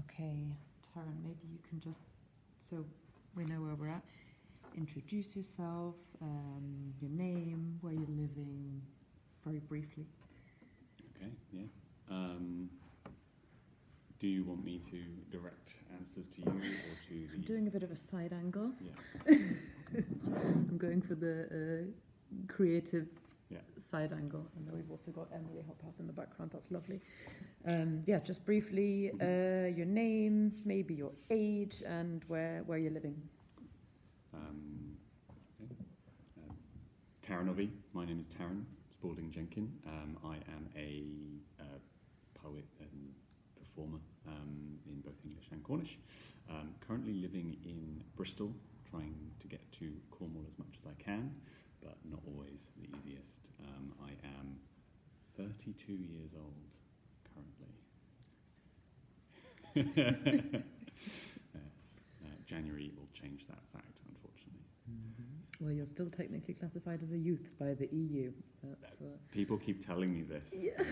Okay, Taran, maybe you can just, so we know where we're at, introduce yourself, your name, where you're living, very briefly. Okay, yeah. Do you want me to direct answers to you or to the... I'm doing a bit of a side angle. Yeah. I'm going for the creative Yeah. side angle. And then we've also got Emily Hophouse in the background. That's lovely. Yeah, just briefly, your name, maybe your age, and where you're living. Okay. Taranovi. My name is Taran Spalding-Jenkin. I am a poet and performer in both English and Cornish. Currently living in Bristol, trying to get to Cornwall as much as I can, but not always the easiest. I am 32 years old currently. Yes. January will change that fact, unfortunately. Mm-hmm. Well, you're still technically classified as a youth by the EU. That's, People keep telling me this. Yeah.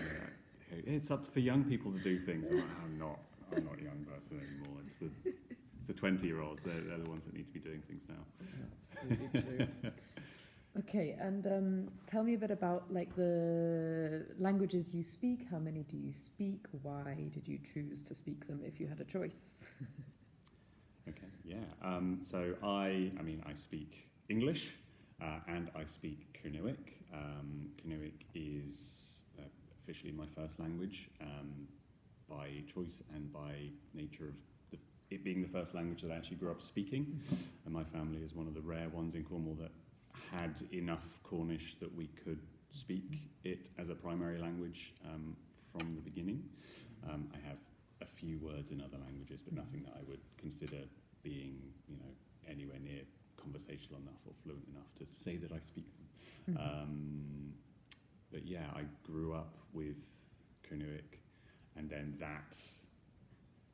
It's up for young people to do things. I'm not a young person anymore. It's the 20-year-olds. They're the ones that need to be doing things now. Absolutely true. Okay, and tell me a bit about like the languages you speak. How many do you speak? Why did you choose to speak them if you had a choice? Okay, yeah. So I speak English and I speak Cornish. Cornish is officially my first language by choice and by nature of it being the first language that I actually grew up speaking. And my family is one of the rare ones in Cornwall that had enough Cornish that we could speak it as a primary language from the beginning. I have a few words in other languages, but nothing that I would consider being, anywhere near conversational enough or fluent enough to say that I speak them. Mm-hmm. But yeah, I grew up with Cornish, and then that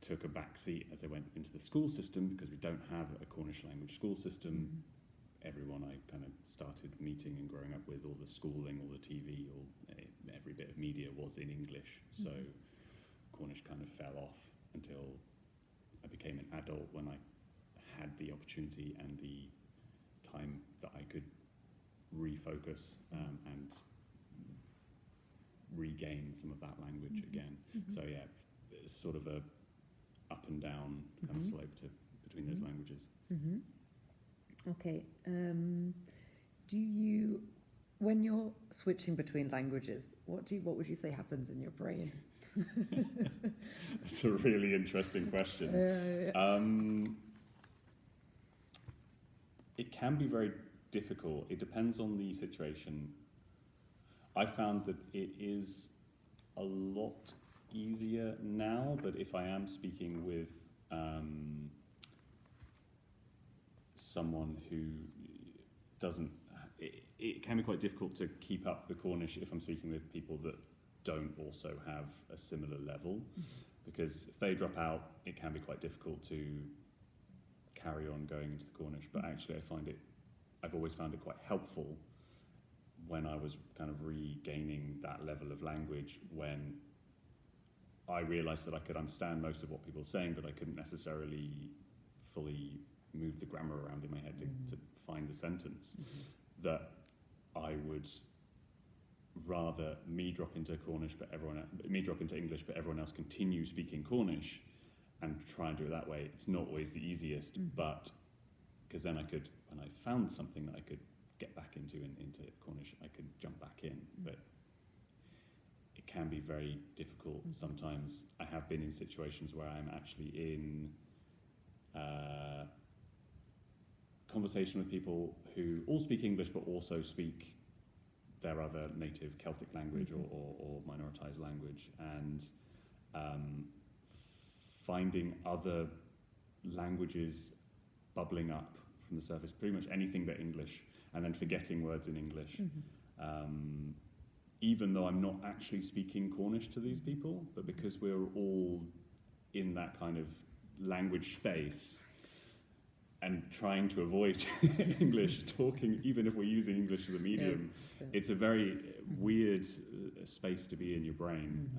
took a back seat as I went into the school system because we don't have a Cornish language school system. Mm-hmm. Everyone I kind of started meeting and growing up with, all the schooling, all the TV, all every bit of media was in English. So Cornish kind of fell off until I became an adult when I had the opportunity and the time that I could refocus and regain some of that language again. Mm-hmm. So yeah, it's sort of a up and down kind of slope between those languages. Mm-hmm. Okay. Do you, when you're switching between languages, what would you say happens in your brain? That's a really interesting question. It can be very difficult. It depends on the situation. I found that it is a lot easier now, but if I am speaking with someone who doesn't, it can be quite difficult to keep up the Cornish if I'm speaking with people that don't also have a similar level, because if they drop out, it can be quite difficult to carry on going into the Cornish. But actually I've always found it quite helpful when I was kind of regaining that level of language, when I realised that I could understand most of what people were saying, but I couldn't necessarily fully move the grammar around in my head to find the sentence, that I would rather me drop into English, but everyone else continue speaking Cornish and try and do it that way. It's not always the easiest, but because then I could, when I found something that I could get back into Cornish, I could jump back in. But it can be very difficult sometimes. I have been in situations where I'm actually in conversation with people who all speak English but also speak their other native Celtic language or minoritized language, and finding other languages bubbling up from the surface, pretty much anything but English, and then forgetting words in English. Even though I'm not actually speaking Cornish to these people, but because we're all in that kind of language space and trying to avoid English talking, even if we're using English as a medium, it's a very weird space to be in your brain.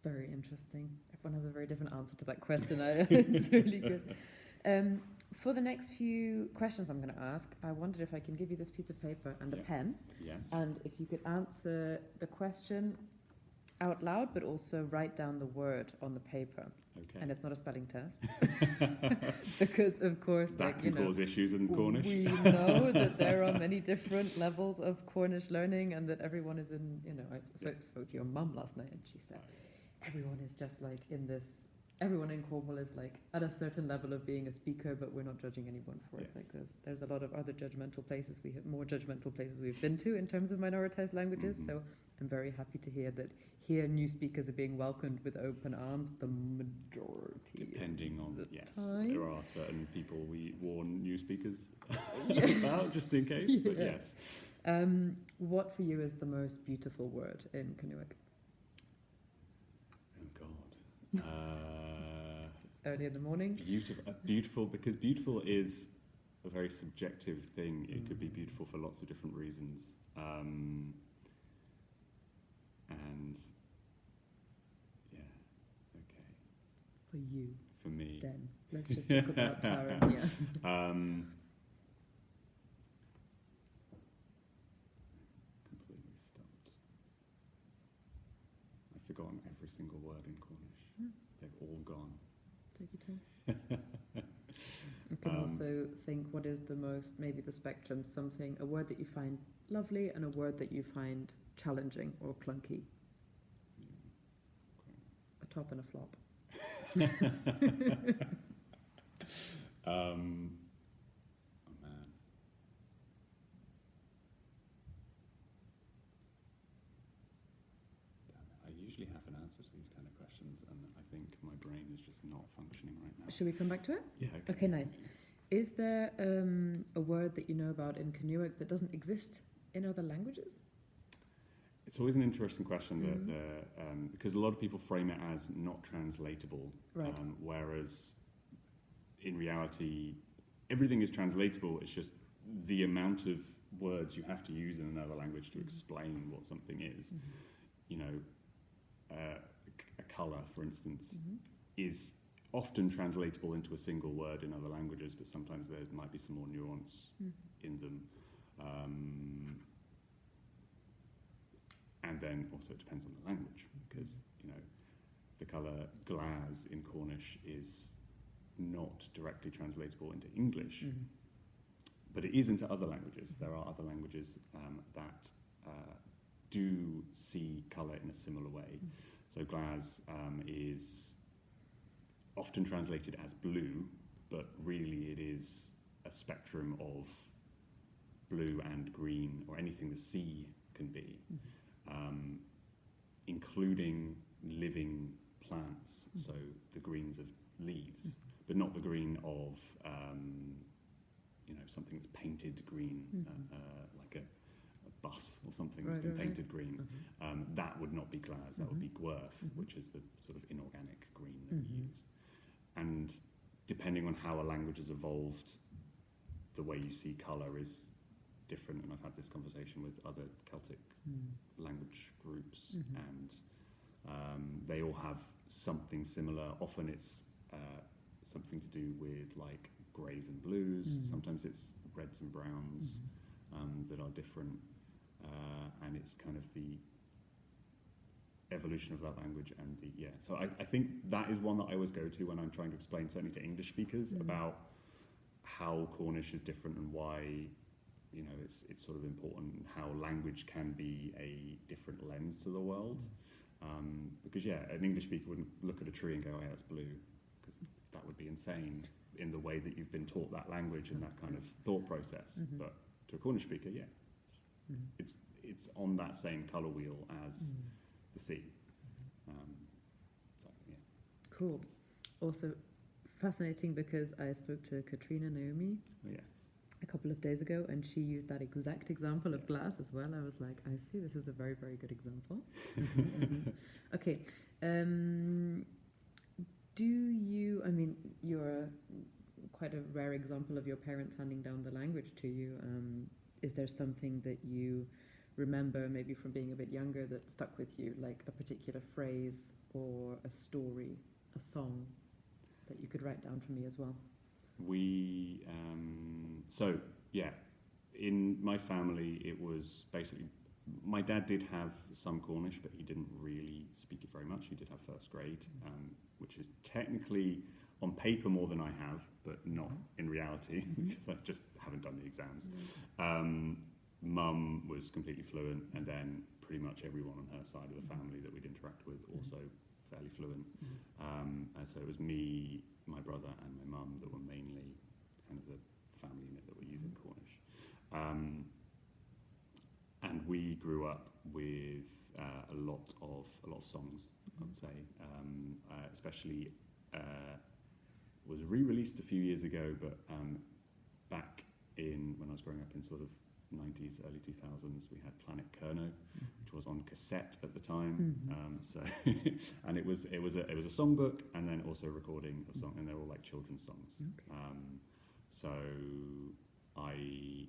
Very interesting. Everyone has a very different answer to that question. It's really good. For the next few questions I'm going to ask, I wondered if I can give you this piece of paper and a pen, Yes. and if you could answer the question out loud, but also write down the word on the paper. Okay. And it's not a spelling test, because of course, that can cause issues in Cornish. we know that there are many different levels of Cornish learning, and that everyone is in. I spoke to your mum last night, and she said everyone is just like in this. Everyone in Cornwall is like at a certain level of being a speaker, but we're not judging anyone for it. Like there's a lot of other judgmental places. We have more judgmental places we've been to in terms of minoritized languages. So I'm very happy to hear that here new speakers are being welcomed with open arms. The majority, depending on the time. There are certain people we warn new speakers about just in case. But yes. What for you is the most beautiful word in Canuck? Oh God. Early in the morning. Beautiful, because beautiful is a very subjective thing. It could be beautiful for lots of different reasons. And yeah, okay. For you. For me. Then let's just talk about Taran. Yeah. Completely stumped. I've forgotten every single word in Cornish. They've all gone. Take your time. You can also think, what is the most, maybe the spectrum, something, a word that you find lovely and a word that you find challenging or clunky. A top and a flop. Oh man. I usually have an answer to these kind of questions, and I think my brain is just not functioning right now. Should we come back to it? Yeah. Okay, nice. Is there a word that you know about in Canuck that doesn't exist in other languages? It's always an interesting question because a lot of people frame it as not translatable, right. Whereas in reality, everything is translatable. It's just the amount of words you have to use in another language to explain what something is. You know, a colour, for instance, is often translatable into a single word in other languages, but sometimes there might be some more nuance in them. And then also it depends on the language, because, you know, the colour glass in Cornish is not directly translatable into English, but it is into other languages. There are other languages that do see colour in a similar way. So glass is often translated as blue, but really it is a spectrum of blue and green, or anything the sea can be, including living plants, so the greens of leaves, but not the green of something that's painted green, like a bus or something that's been painted green. That would not be glass, that would be gwerth, which is the sort of inorganic green that we use. And depending on how a language has evolved, the way you see colour is different. And I've had this conversation with other Celtic language groups, and they all have something similar. Often it's something to do with like greys and blues. Sometimes it's reds and browns that are different, and it's kind of the evolution of that language. And so I think that is one that I always go to when I'm trying to explain, certainly to English speakers, about how Cornish is different and why, you know, it's sort of important how language can be a different lens to the world. Because an English speaker wouldn't look at a tree and go, "Oh, yeah, that's blue," because that would be insane in the way that you've been taught that language and that kind of thought process. But to a Cornish speaker, it's on that same colour wheel as the sea. Cool. Also fascinating, because I spoke to Katrina Naomi a couple of days ago, and she used that exact example of glass as well. I was like, I see, this is a very, very good example. Okay. Do you, I mean, you're quite a rare example of your parents handing down the language to you. Is there something that you remember maybe from being a bit younger that stuck with you, like a particular phrase or or a story, a song that you could write down for me as well? In my family, it was basically, my dad did have some Cornish, but he didn't really speak it very much. He did have first grade, which is technically on paper more than I have, but not in reality, because I just haven't done the exams. Mum was completely fluent, and then pretty much everyone on her side of the family that we'd interact with also fairly fluent. And so it was me, my brother, and my mum that were mainly kind of the family unit that were using Cornish. And we grew up with a lot of songs, I would say, especially was re-released a few years ago, but back in when I was growing up in sort of 90s, early 2000s, we had Planet Kerno, which was on cassette at the time. And it was a songbook, and then also a recording of song, and they're all like children's songs. So I,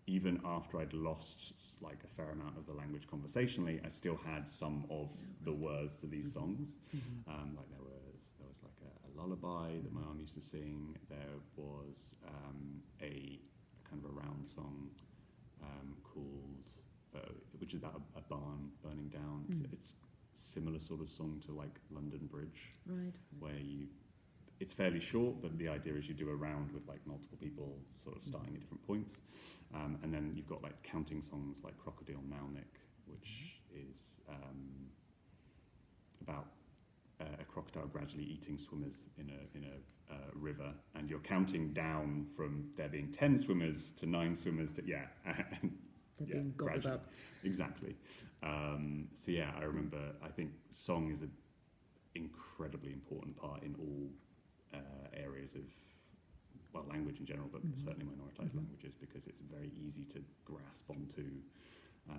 even after I'd lost like a fair amount of the language conversationally, I still had some of the words to these songs. Like there was like a lullaby that my mum used to sing. There was a kind of a round song called, which is about a barn burning down. It's similar sort of song to like London Bridge, where it's fairly short, but the idea is you do a round with like multiple people sort of starting at different points. And then you've got like counting songs like Crocodile Malnick, which is about a crocodile gradually eating swimmers in a river, and you're counting down from there being 10 swimmers to 9 swimmers to being gobbled up. Exactly. So yeah, I remember, I think song is an incredibly important part in all areas of, well, language in general, but certainly minoritized languages, because it's very easy to grasp onto.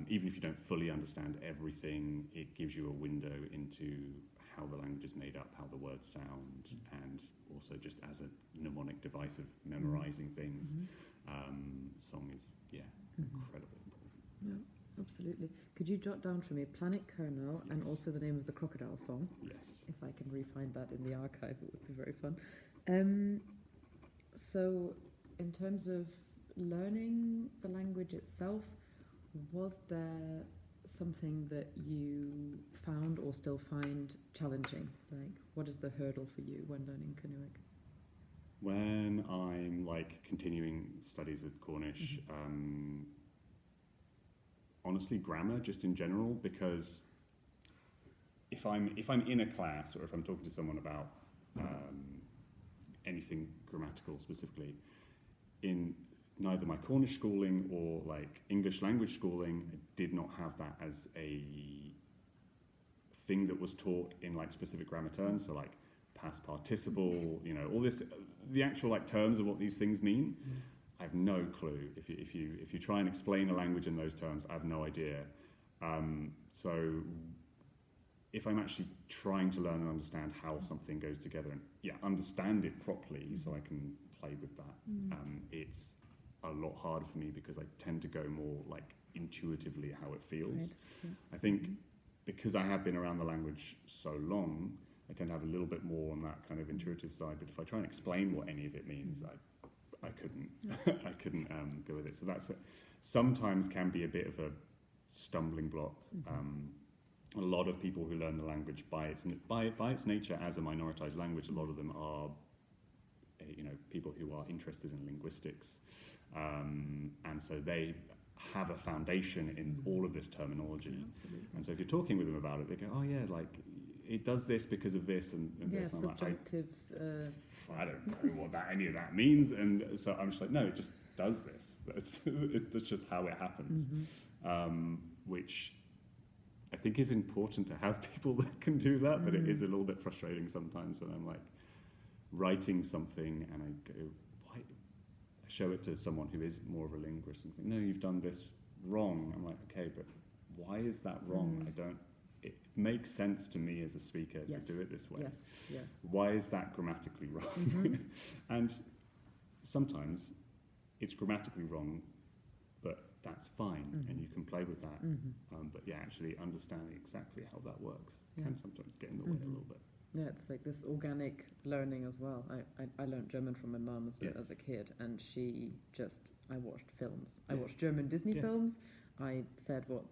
Even if you don't fully understand everything, it gives you a window into how the language is made up, how the words sound, and also just as a mnemonic device of memorizing things. Song is, incredibly important. Yeah, absolutely. Could you jot down for me Planet Kerno and also the name of the crocodile song? Yes. If I can re-find that in the archive, it would be very fun. So, in terms of learning the language itself, was there something that you found or still find challenging? Like, what is the hurdle for you when learning Canuck? When I'm like continuing studies with Cornish, honestly, grammar just in general, because if I'm in a class, or if I'm talking to someone about anything grammatical specifically, in neither my Cornish schooling or like English language schooling, I did not have that as a thing that was taught in like specific grammar terms. So like past participle, all this, the actual like terms of what these things mean. I have no clue. If you try and explain a language in those terms, I have no idea. So if I'm actually trying to learn and understand how something goes together and understand it properly, so I can play with that, it's a lot harder for me, because I tend to go more like intuitively how it feels. I think because I have been around the language so long, I tend to have a little bit more on that kind of intuitive side. But if I try and explain what any of it means, I couldn't I couldn't go with it. So that's sometimes can be a bit of a stumbling block. A lot of people who learn the language by its nature as a minoritized language, a lot of them are people who are interested in linguistics, and so they have a foundation in all of this terminology. And so if you're talking with them about it, they go, oh yeah, like it does this because of this and this. And subjunctive. I don't know what any of that means, and so I'm just like, no, it just does this. That's just how it happens. Which I think is important to have people that can do that, but it is a little bit frustrating sometimes when I'm like writing something and I go, why? I show it to someone who is more of a linguist and think, no, you've done this wrong. I'm like, okay, but why is that wrong? It makes sense to me as a speaker to do it this way. Yes. Why is that grammatically wrong? And sometimes it's grammatically wrong, but that's fine, Mm-hmm. and you can play with that. Mm-hmm. But yeah, actually understanding exactly how that works Yeah. can sometimes get in the way a little bit. Yeah, it's like this organic learning as well. I learned German from my mum as a kid, and I watched films. I watched German Disney films. I said what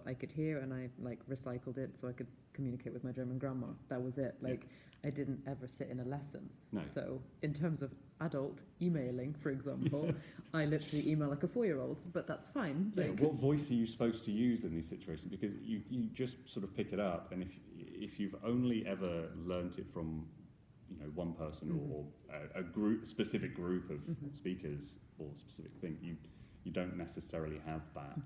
I could hear, and I like recycled it so I could communicate with my German grandma. That was it. Like I didn't ever sit in a lesson. No. So in terms of adult emailing, for example, I literally email like a 4-year-old, but that's fine. Yeah, Like, what voice are you supposed to use in these situations? Because you just sort of pick it up, and if you've only ever learnt it from one person or a specific group of speakers or specific thing, you don't necessarily have that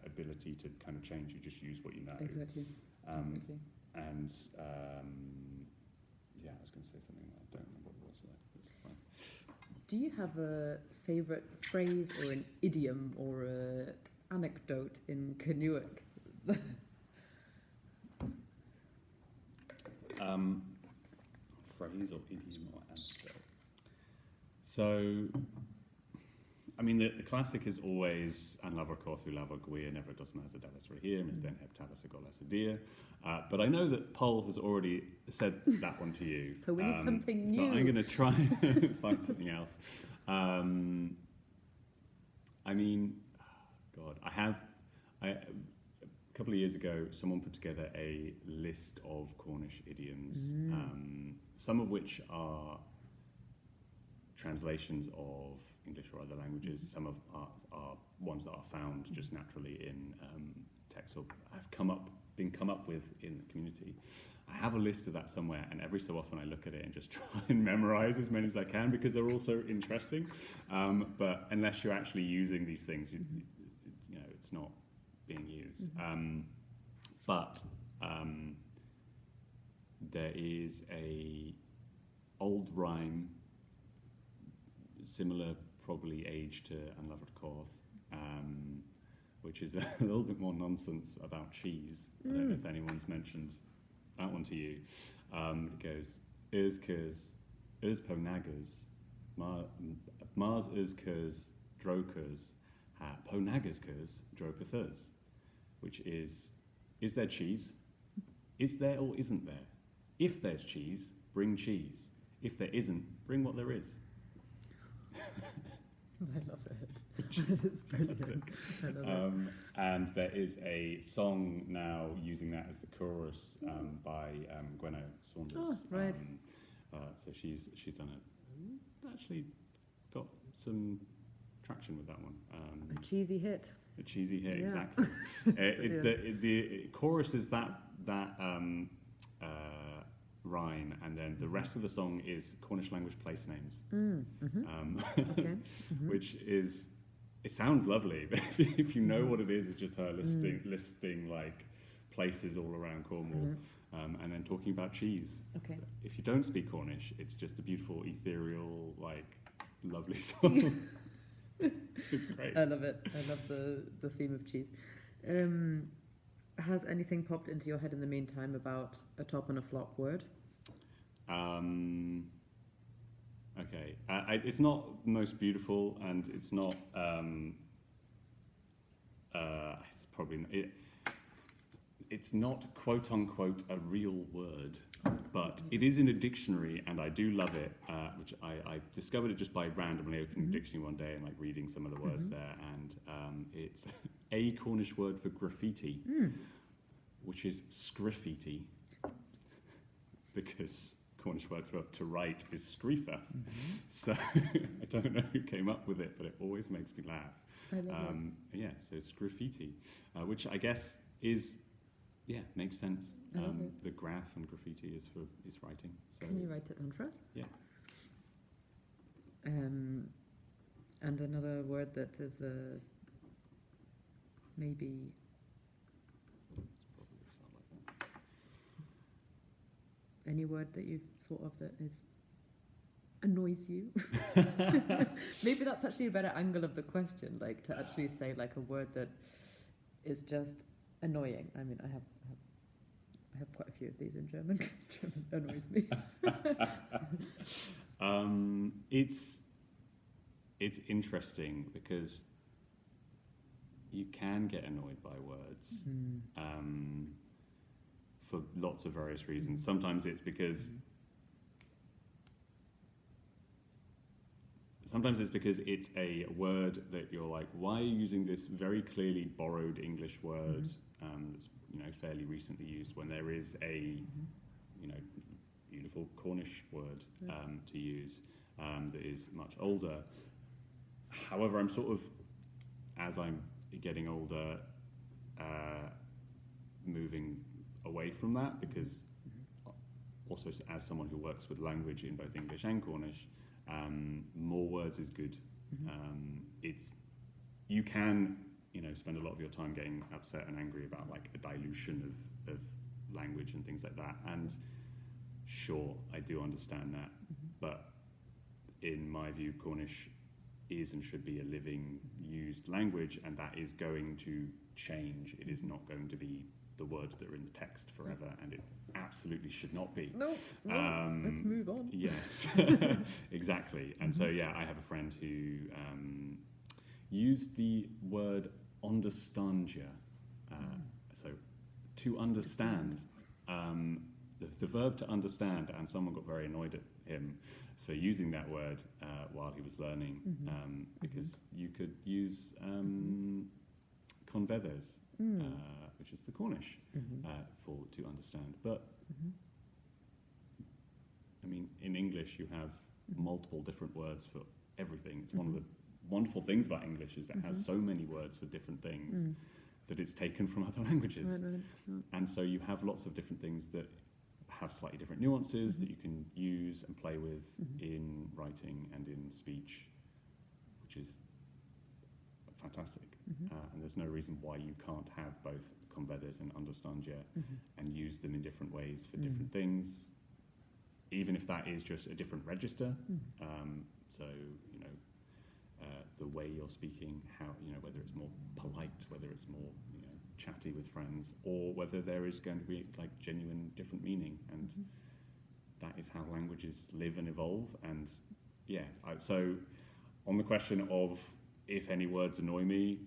ability to kind of change. You just use what you know. Exactly. Exactly. And yeah, I was going to say something that I don't remember what it was. So that's fine. Do you have a favourite phrase or an idiom or an anecdote in Canuck? Phrase or idiom or anecdote. So, I mean, the classic is always "An lavar corthu lavar gwir never does mas a dallas here, mis den heb talas a golas a deer." But I know that Paul has already said that one to you. So we need something new. So I'm going to try and find something else. I mean, God, a couple of years ago, someone put together a list of Cornish idioms, some of which are Mm-hmm. translations of English or other languages. Some of are ones that are found just naturally in text or have come up with in the community. I have a list of that somewhere, and every so often I look at it and just try and memorize as many as I can because they're all so interesting. But unless you're actually using these things, it's not being used. But there is a old rhyme, similar probably age to Unlovered Corth, which is a little bit more nonsense about cheese. I don't know if anyone's mentioned that one to you. It goes, Urs kers, Urs ponagas, Mars Urs kers, Drokers, Ponagas kers, Dropethers, which is there cheese? Is there or isn't there? If there's cheese, bring cheese. If there isn't, bring what there is. I love it. It's brilliant. I love it. And there is a song now using that as the chorus by Gwenno Saunders. Oh, right. So she's done it. Actually got some traction with that one. A cheesy hit. A cheesy hit, Yeah. exactly. The chorus is that rhyme, and then the rest of the song is Cornish language place names, Okay. which is, it sounds lovely, but if you know what it is, it's just her listing like places all around Cornwall, and then talking about cheese. Okay. If you don't speak Cornish, it's just a beautiful, ethereal, like lovely song. It's great. I love it. I love the theme of cheese. Has anything popped into your head in the meantime about a top and a flop word? Okay. It's not the most beautiful, and it's not. It's probably it's not quote unquote a real word, but it is in a dictionary, and I do love it. Which I discovered it just by randomly opening the dictionary one day and like reading some of the words there, and it's a Cornish word for graffiti, which is scriffiti, because Cornish word for to write is scrifa. So I don't know who came up with it, but it always makes me laugh. I love it. Yeah, so scriffiti, which I guess is, makes sense. I love it. The graph and graffiti is writing. So Can you write it down for us? Yeah. And another word that is maybe. Probably start like that. Any word that you've thought of that annoys you? Maybe that's actually a better angle of the question, like to actually say like a word that is just annoying. I mean, I have quite a few of these in German because German annoys me. It's interesting because you can get annoyed by words for lots of various reasons. Sometimes it's because it's a word that you're like, why are you using this very clearly borrowed English word that's fairly recently used when there is a beautiful Cornish word to use that is much older. However, I'm sort of, as I'm getting older, moving away from that, because also as someone who works with language in both English and Cornish, more words is good. You can spend a lot of your time getting upset and angry about like a dilution of language and things like that, and sure, I do understand that, but in my view, Cornish is and should be a living, used language, and that is going to change. It is not going to be the words that are in the text forever, and it absolutely should not be. No, let's move on. Yes, exactly. And so, yeah, I have a friend who used the word understandja, so to understand, the verb to understand, and someone got very annoyed at him for using that word while he was learning, because you could use convedders, which is the Cornish for to understand. But I mean, in English you have multiple different words for everything. It's one of the wonderful things about English is that it has so many words for different things that it's taken from other languages. Right. And so you have lots of different things that have slightly different nuances that you can use and play with in writing and in speech, which is fantastic. And there's no reason why you can't have both convedders and understandja and use them in different ways for different things, even if that is just a different register. So, the way you're speaking, how, whether it's more polite, whether it's more, chatty with friends, or whether there is going to be like genuine different meaning, and that is how languages live and evolve. And so on the question of if any words annoy me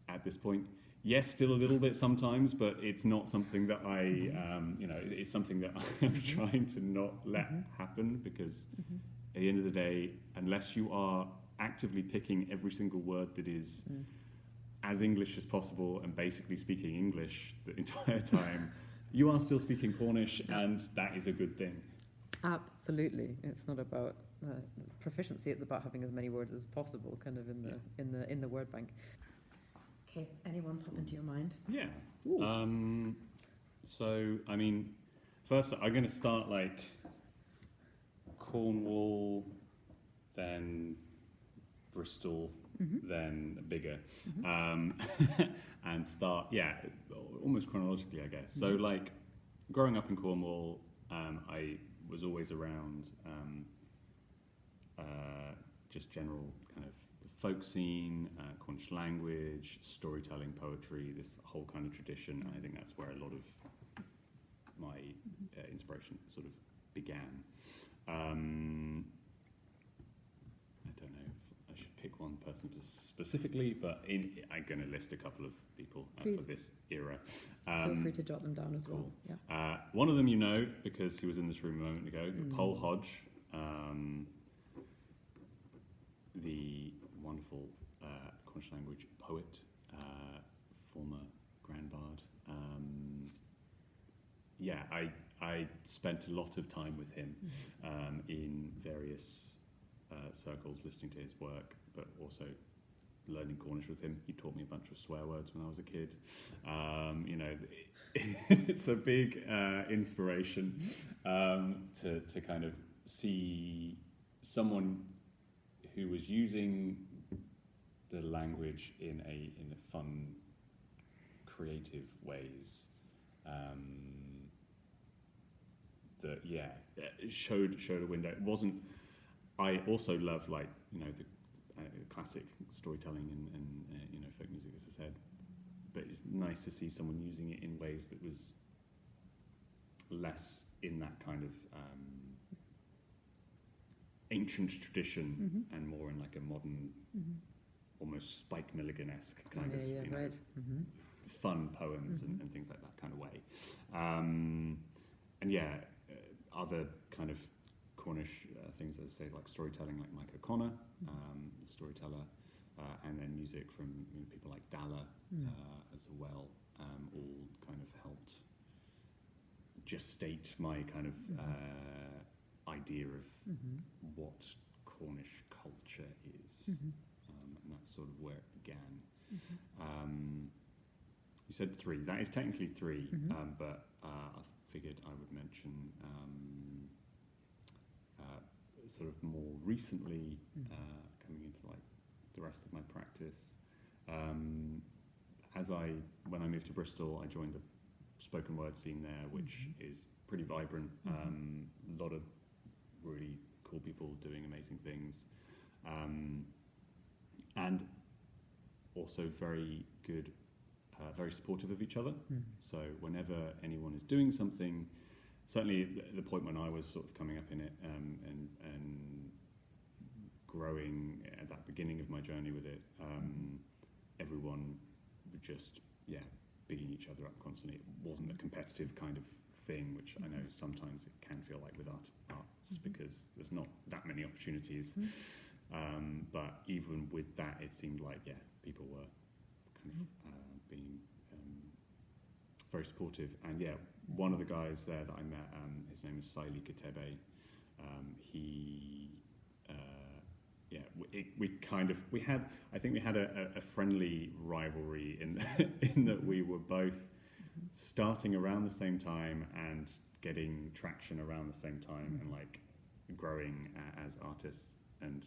at this point, yes, still a little bit sometimes, but it's not something that I it's something that I'm trying to not let happen, because at the end of the day, unless you are actively picking every single word that is as English as possible and basically speaking English the entire time, you are still speaking Cornish, and that is a good thing. Absolutely, it's not about proficiency; it's about having as many words as possible, kind of in the word bank. Okay, anyone pop into your mind? Yeah. So I mean, first I'm going to start like Cornwall, then Bristol, then bigger, and start, almost chronologically, I guess. So, like, growing up in Cornwall, I was always around just general kind of the folk scene, Cornish language, storytelling, poetry, this whole kind of tradition. And I think that's where a lot of my inspiration sort of began. I don't know if I should pick one person specifically, but I'm going to list a couple of people for this era. Feel free to jot them down as well. Yeah. One of them because he was in this room a moment ago, Paul Hodge, the wonderful Cornish language poet, former Grand Bard. I spent a lot of time with him in various circles, listening to his work, but also learning Cornish with him. He taught me a bunch of swear words when I was a kid. It's a big inspiration to kind of see someone who was using the language in a fun, creative ways. That showed a window. It wasn't. I also love the classic storytelling and folk music, as I said. But it's nice to see someone using it in ways that was less in that kind of ancient tradition and more in like a modern almost Spike Milligan-esque kind of right. fun poems and things like that kind of way. Other kind of Cornish things, as I say, like storytelling, like Mike O'Connor, the storyteller, and then music from people like Dalla as well, all kind of helped gestate my kind of idea of what Cornish culture is, and that's sort of where it began. You said 3. That is technically 3, but I figured I would mention sort of more recently, coming into like the rest of my practice. When I moved to Bristol, I joined the spoken word scene there, which is pretty vibrant. A lot of really cool people doing amazing things, and also very good, very supportive of each other. So whenever anyone is doing something, certainly the point when I was sort of coming up in it and growing at that beginning of my journey with it, everyone would just bigging each other up constantly. It wasn't a competitive kind of thing, which I know sometimes it can feel like with arts because there's not that many opportunities. But even with that, it seemed like people were kind of being very supportive. And one of the guys there that I met, his name is Saili Katebe. I think we had a friendly rivalry in that we were both starting around the same time and getting traction around the same time and like growing as artists, and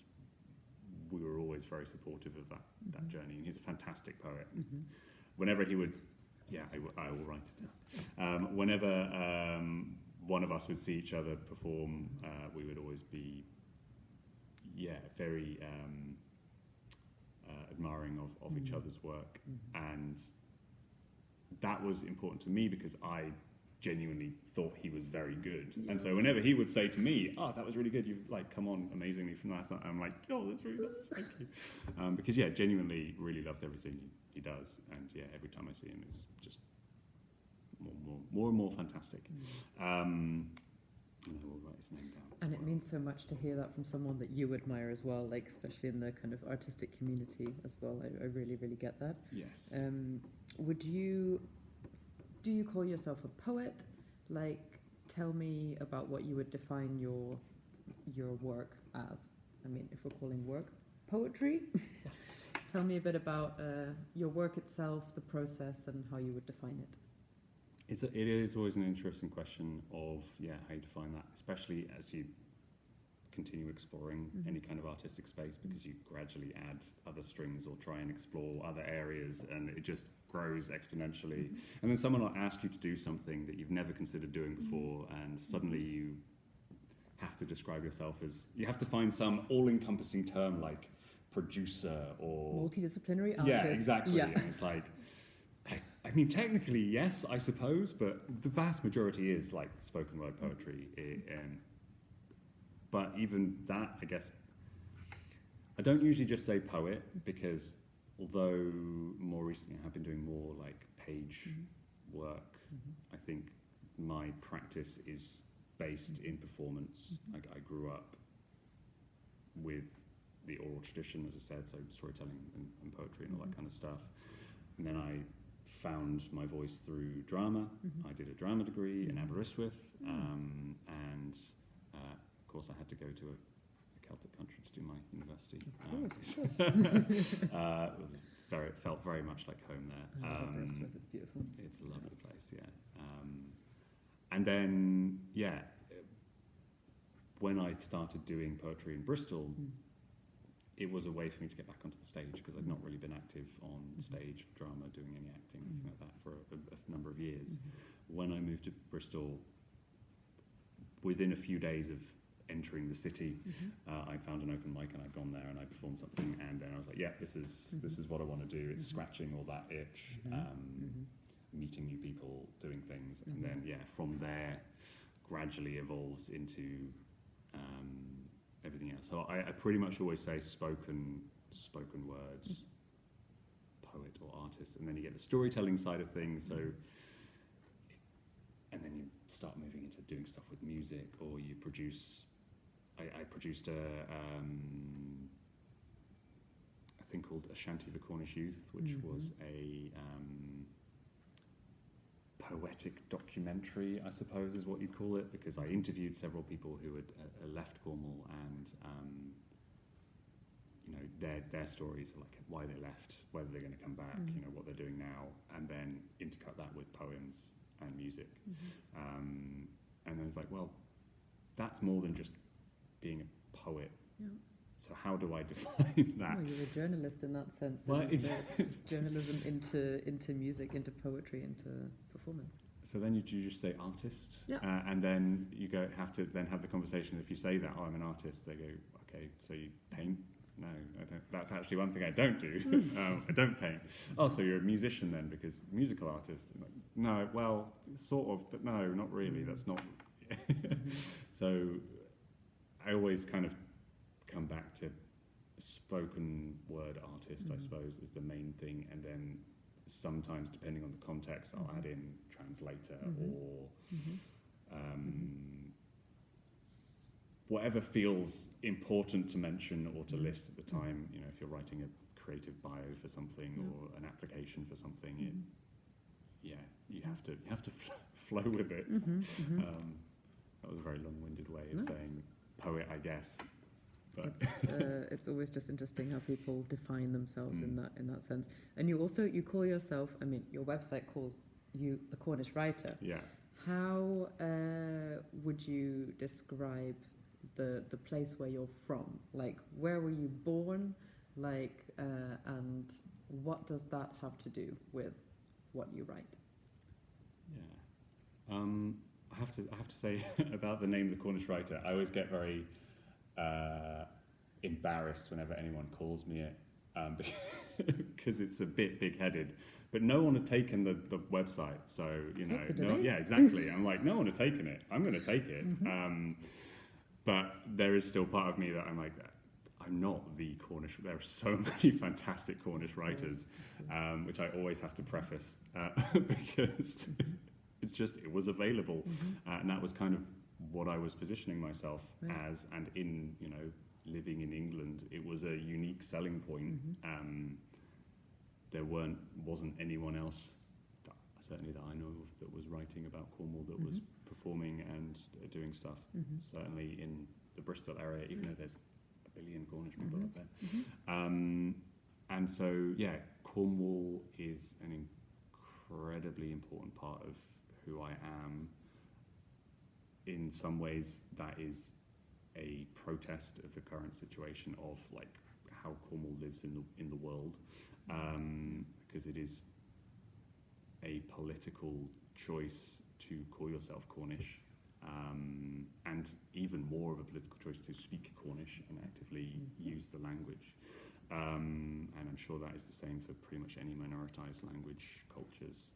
we were always very supportive of that journey. And he's a fantastic poet. Whenever he would, I will write it down. Whenever one of us would see each other perform, we would always be very admiring of each other's work, and that was important to me because I genuinely thought he was very good. And so whenever he would say to me, that was really good, you've like come on amazingly from last night, I'm like, that's really nice, thank you. Because genuinely really loved everything he does, and every time I see him it's just more and more fantastic. And I will write his name down. And it means so much to hear that from someone that you admire as well, like especially in the kind of artistic community as well. I really, really get that. Yes. Do you call yourself a poet? Like, tell me about what you would define your work as. I mean, if we're calling work poetry. Yes. Tell me a bit about your work itself, the process, and how you would define it. It is always an interesting question of how you define that, especially as you continue exploring any kind of artistic space, because you gradually add other strings or try and explore other areas, and it just grows exponentially. And then someone will ask you to do something that you've never considered doing before, and suddenly you have to describe yourself as, you have to find some all-encompassing term like producer or multidisciplinary artist. Yeah, exactly. And it's like, I mean, technically, yes, I suppose, but the vast majority is like spoken word poetry. But even that, I guess, I don't usually just say poet, because although more recently I have been doing more like page work, I think my practice is based in performance. I grew up with the oral tradition, as I said, so storytelling and poetry and all that kind of stuff. And then I found my voice through drama. I did a drama degree in Aberystwyth, and of course I had to go to a Celtic country to do my university. It felt very much like home there. Aberystwyth is beautiful. It's a lovely place, and then, when I started doing poetry in Bristol, it was a way for me to get back onto the stage, because I'd not really been active on stage, drama, doing any acting, anything like that for a number of years. When I moved to Bristol, within a few days of entering the city, I'd found an open mic and I'd gone there and I performed something, and then I was like, this is what I want to do. It's scratching all that itch, meeting new people, doing things, and then from there gradually evolves into everything else. So I pretty much always say spoken spoken words poet or artist, and then you get the storytelling side of things. So, and then you start moving into doing stuff with music, or you produce. I produced a thing called A Shanty for Cornish Youth, which was a poetic documentary, I suppose is what you'd call it, because I interviewed several people who had left Cornwall, and you know, their stories, like why they left, whether they're going to come back, you know, what they're doing now, and then intercut that with poems and music. And then it's like, well, that's more than just being a poet. Yeah. So how do I define that? Well, you're a journalist in that sense. Well, and exactly. It's journalism into music, into poetry, into performance. So then you just say artist, yeah. And then you have to have the conversation. If you say that, oh, I'm an artist, they go, okay, so you paint? No, I don't. That's actually one thing I don't do. I don't paint. Oh, so you're a musician then, because musical artist? Like, no, well, sort of, but no, not really. That's not. So I always kind of come back to spoken word artist, I suppose, is the main thing, and then sometimes, depending on the context, I'll add in translator or whatever feels important to mention or to list at the time. You know, if you're writing a creative bio for something or an application for something, you have to flow with it. That was a very long-winded way of saying poet, I guess. But it's always just interesting how people define themselves in that sense. And you call yourself, I mean, your website calls you the Cornish writer. Yeah. How would you describe the place where you're from? Like, where were you born? Like, and what does that have to do with what you write? Yeah. I have to say about the name, the Cornish writer. I always get very embarrassed whenever anyone calls me it, because it's a bit big-headed. But no one had taken the website, so you know, yeah, exactly. I'm like, no one had taken it. I'm going to take it. But there is still part of me that I'm like, I'm not the Cornish. There are so many fantastic Cornish writers, which I always have to preface because it was available, and that was kind of what I was positioning myself as. And in, you know, living in England, it was a unique selling point. There wasn't anyone else, certainly that I know of, that was writing about Cornwall, that was performing and doing stuff. Certainly in the Bristol area, even though there's a billion Cornish people up there. And so, yeah, Cornwall is an incredibly important part of who I am. In some ways, that is a protest of the current situation of like how Cornwall lives in the world, because it is a political choice to call yourself Cornish, and even more of a political choice to speak Cornish and actively use the language. And I'm sure that is the same for pretty much any minoritized language cultures.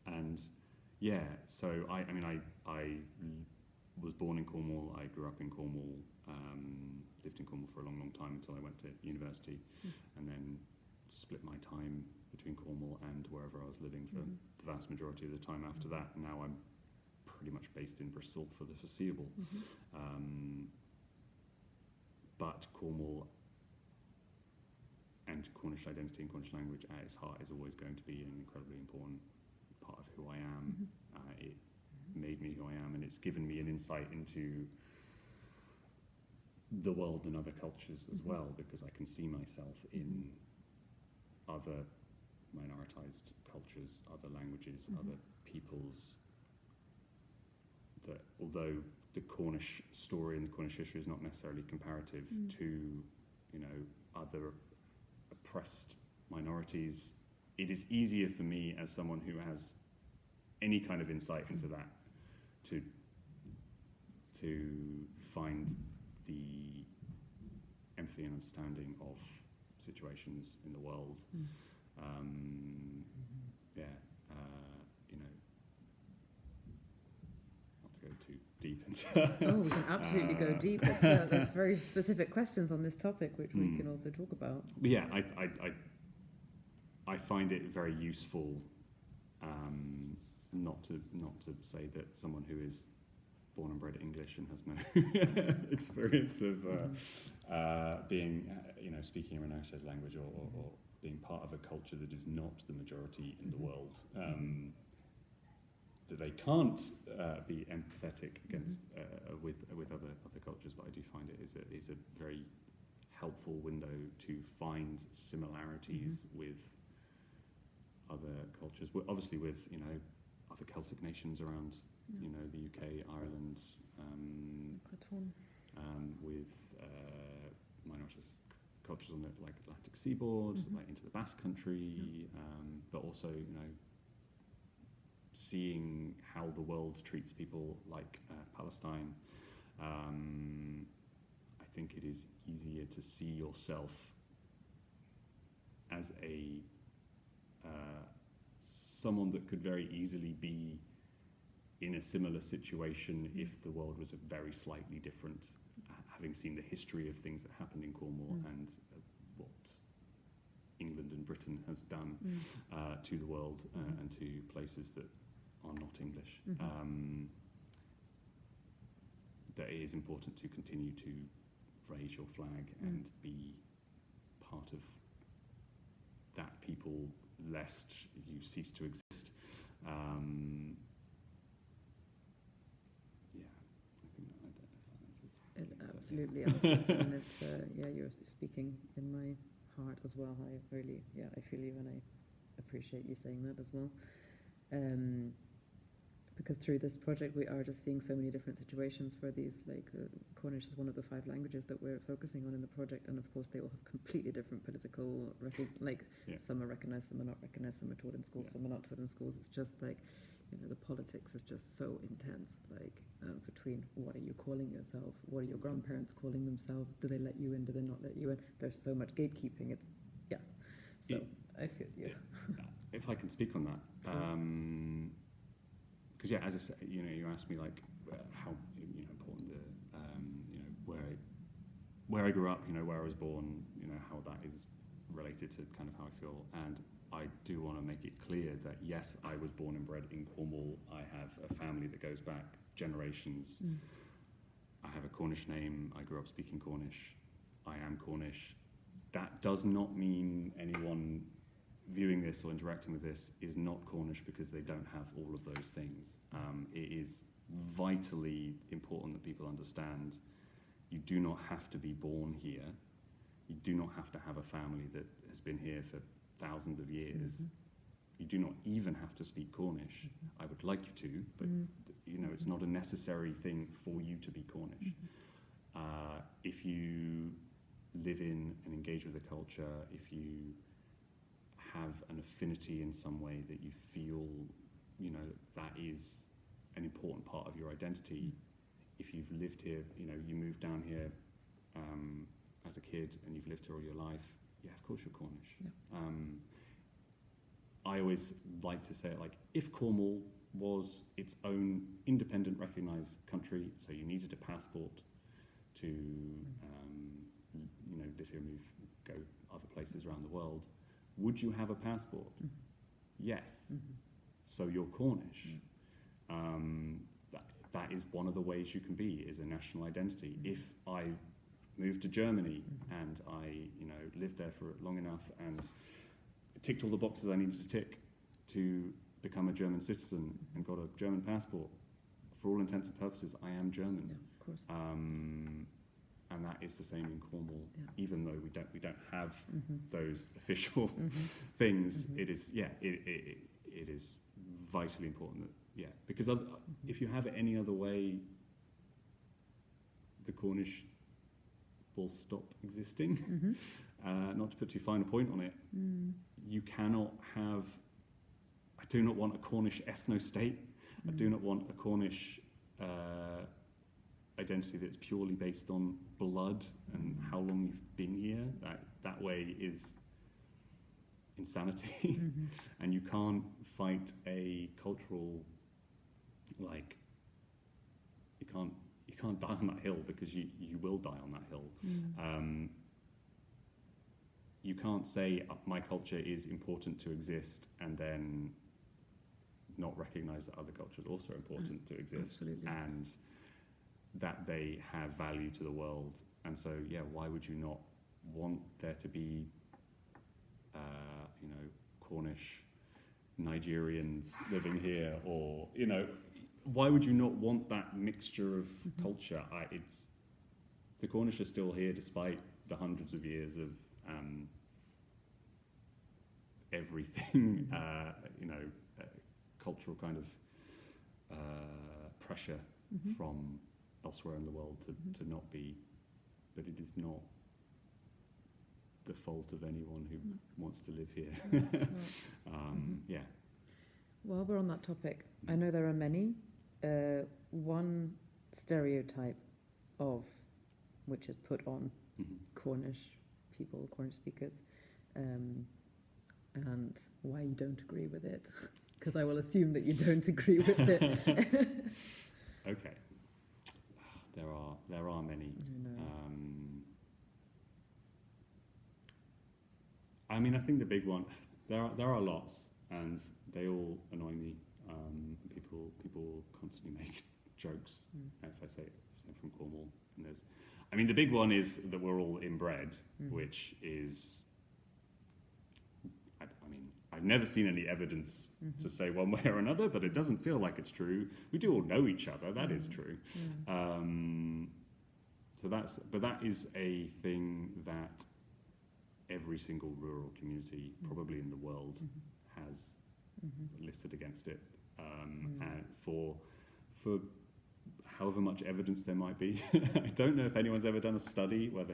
And yeah, so I was born in Cornwall. I grew up in Cornwall. Lived in Cornwall for a long, long time until I went to university, and then split my time between Cornwall and wherever I was living for the vast majority of the time after that. And now I'm pretty much based in Bristol for the foreseeable. But Cornwall and Cornish identity and Cornish language at its heart is always going to be an incredibly important part of who I am. It made me who I am, and it's given me an insight into the world and other cultures as well, because I can see myself in other minoritized cultures, other languages, other peoples, that although the Cornish story and the Cornish history is not necessarily comparative to, you know, other oppressed minorities, it is easier for me as someone who has any kind of insight into that to find the empathy and understanding of situations in the world. You know, not to go too deep into. Oh, we can absolutely go deep. There's very specific questions on this topic, which we can also talk about. But yeah, I find it very useful not to say that someone who is born and bred English and has no experience of being, speaking a renounced language or being part of a culture that is not the majority in the world, that they can't be empathetic against with other cultures. But I do find it is a very helpful window to find similarities with other cultures. Obviously, with other Celtic nations around. The UK, Ireland, with minoritous cultures on the Atlantic seaboard, into the Basque Country, but also seeing how the world treats people like Palestine. I think it is easier to see yourself as a someone that could very easily be in a similar situation if the world was very slightly different, having seen the history of things that happened in Cornwall and what England and Britain has done to the world and to places that are not English. That it is important to continue to raise your flag and be part of that people, lest you cease to exist. It absolutely answers, and it's you're speaking in my heart as well. I really, I feel you, and I appreciate you saying that as well. Because through this project, we are just seeing so many different situations for these. Cornish is one of the 5 languages that we're focusing on in the project, and of course, they all have completely different political. Some are recognised, some are not recognised, some are taught in schools, some are not taught in schools. It's just the politics is just so intense, between what are you calling yourself, what are your grandparents calling themselves, do they let you in, do they not let you in, there's so much gatekeeping, I feel, If I can speak on that, because as I said, you asked me how important the where I grew up, where I was born, how that is related to kind of how I feel, and I do want to make it clear that yes, I was born and bred in Cornwall. I have a family that goes back generations. I have a Cornish name. I grew up speaking Cornish. I am Cornish. That does not mean anyone viewing this or interacting with this is not Cornish because they don't have all of those things. It is vitally important that people understand you do not have to be born here. You do not have to have a family that has been here for thousands of years. You do not even have to speak Cornish. I would like you to, but it's not a necessary thing for you to be Cornish. If you live in and engage with the culture, if you have an affinity in some way that you feel, that is an important part of your identity. If you've lived here, you moved down here as a kid and you've lived here all your life, of course you're Cornish. I always like to say it if Cornwall was its own independent recognised country, so you needed a passport to live here, go other places around the world, would you have a passport? Yes. So you're Cornish. That is one of the ways you can be, is a national identity. If I moved to Germany and I lived there for long enough and ticked all the boxes I needed to tick to become a German citizen and got a German passport, for all intents and purposes, I am German. Yeah, of course. And that is the same in Cornwall, even though we don't have those official things. It is it is vitally important that because if you have it any other way, the Cornish will stop existing. Not to put too fine a point on it, you cannot have. I do not want a Cornish ethno-state. I do not want a Cornish identity that's purely based on blood and how long you've been here. That way is insanity. And you can't fight a cultural you can't die on that hill, because you will die on that hill. You can't say my culture is important to exist and then not recognise that other cultures are also important to exist. Absolutely. And that they have value to the world. And so, yeah, why would you not want there to be, Cornish Nigerians living here, or, why would you not want that mixture of culture? The Cornish are still here despite the hundreds of years of everything, cultural kind of pressure from elsewhere in the world to not be, but it is not the fault of anyone who wants to live here. Yeah. While we're on that topic, I know there are many. One stereotype of which is put on Cornish people, Cornish speakers, and why you don't agree with it, because I will assume that you don't agree with it. Okay. There are many. I think the big one, there are lots, and they all annoy me. People constantly make jokes. If I say I'm from Cornwall, and the big one is that we're all inbred, which is, I've never seen any evidence to say one way or another, but it doesn't feel like it's true. We do all know each other. That is true. But that is a thing that every single rural community, probably in the world, has listed against it. And for however much evidence there might be, I don't know if anyone's ever done a study where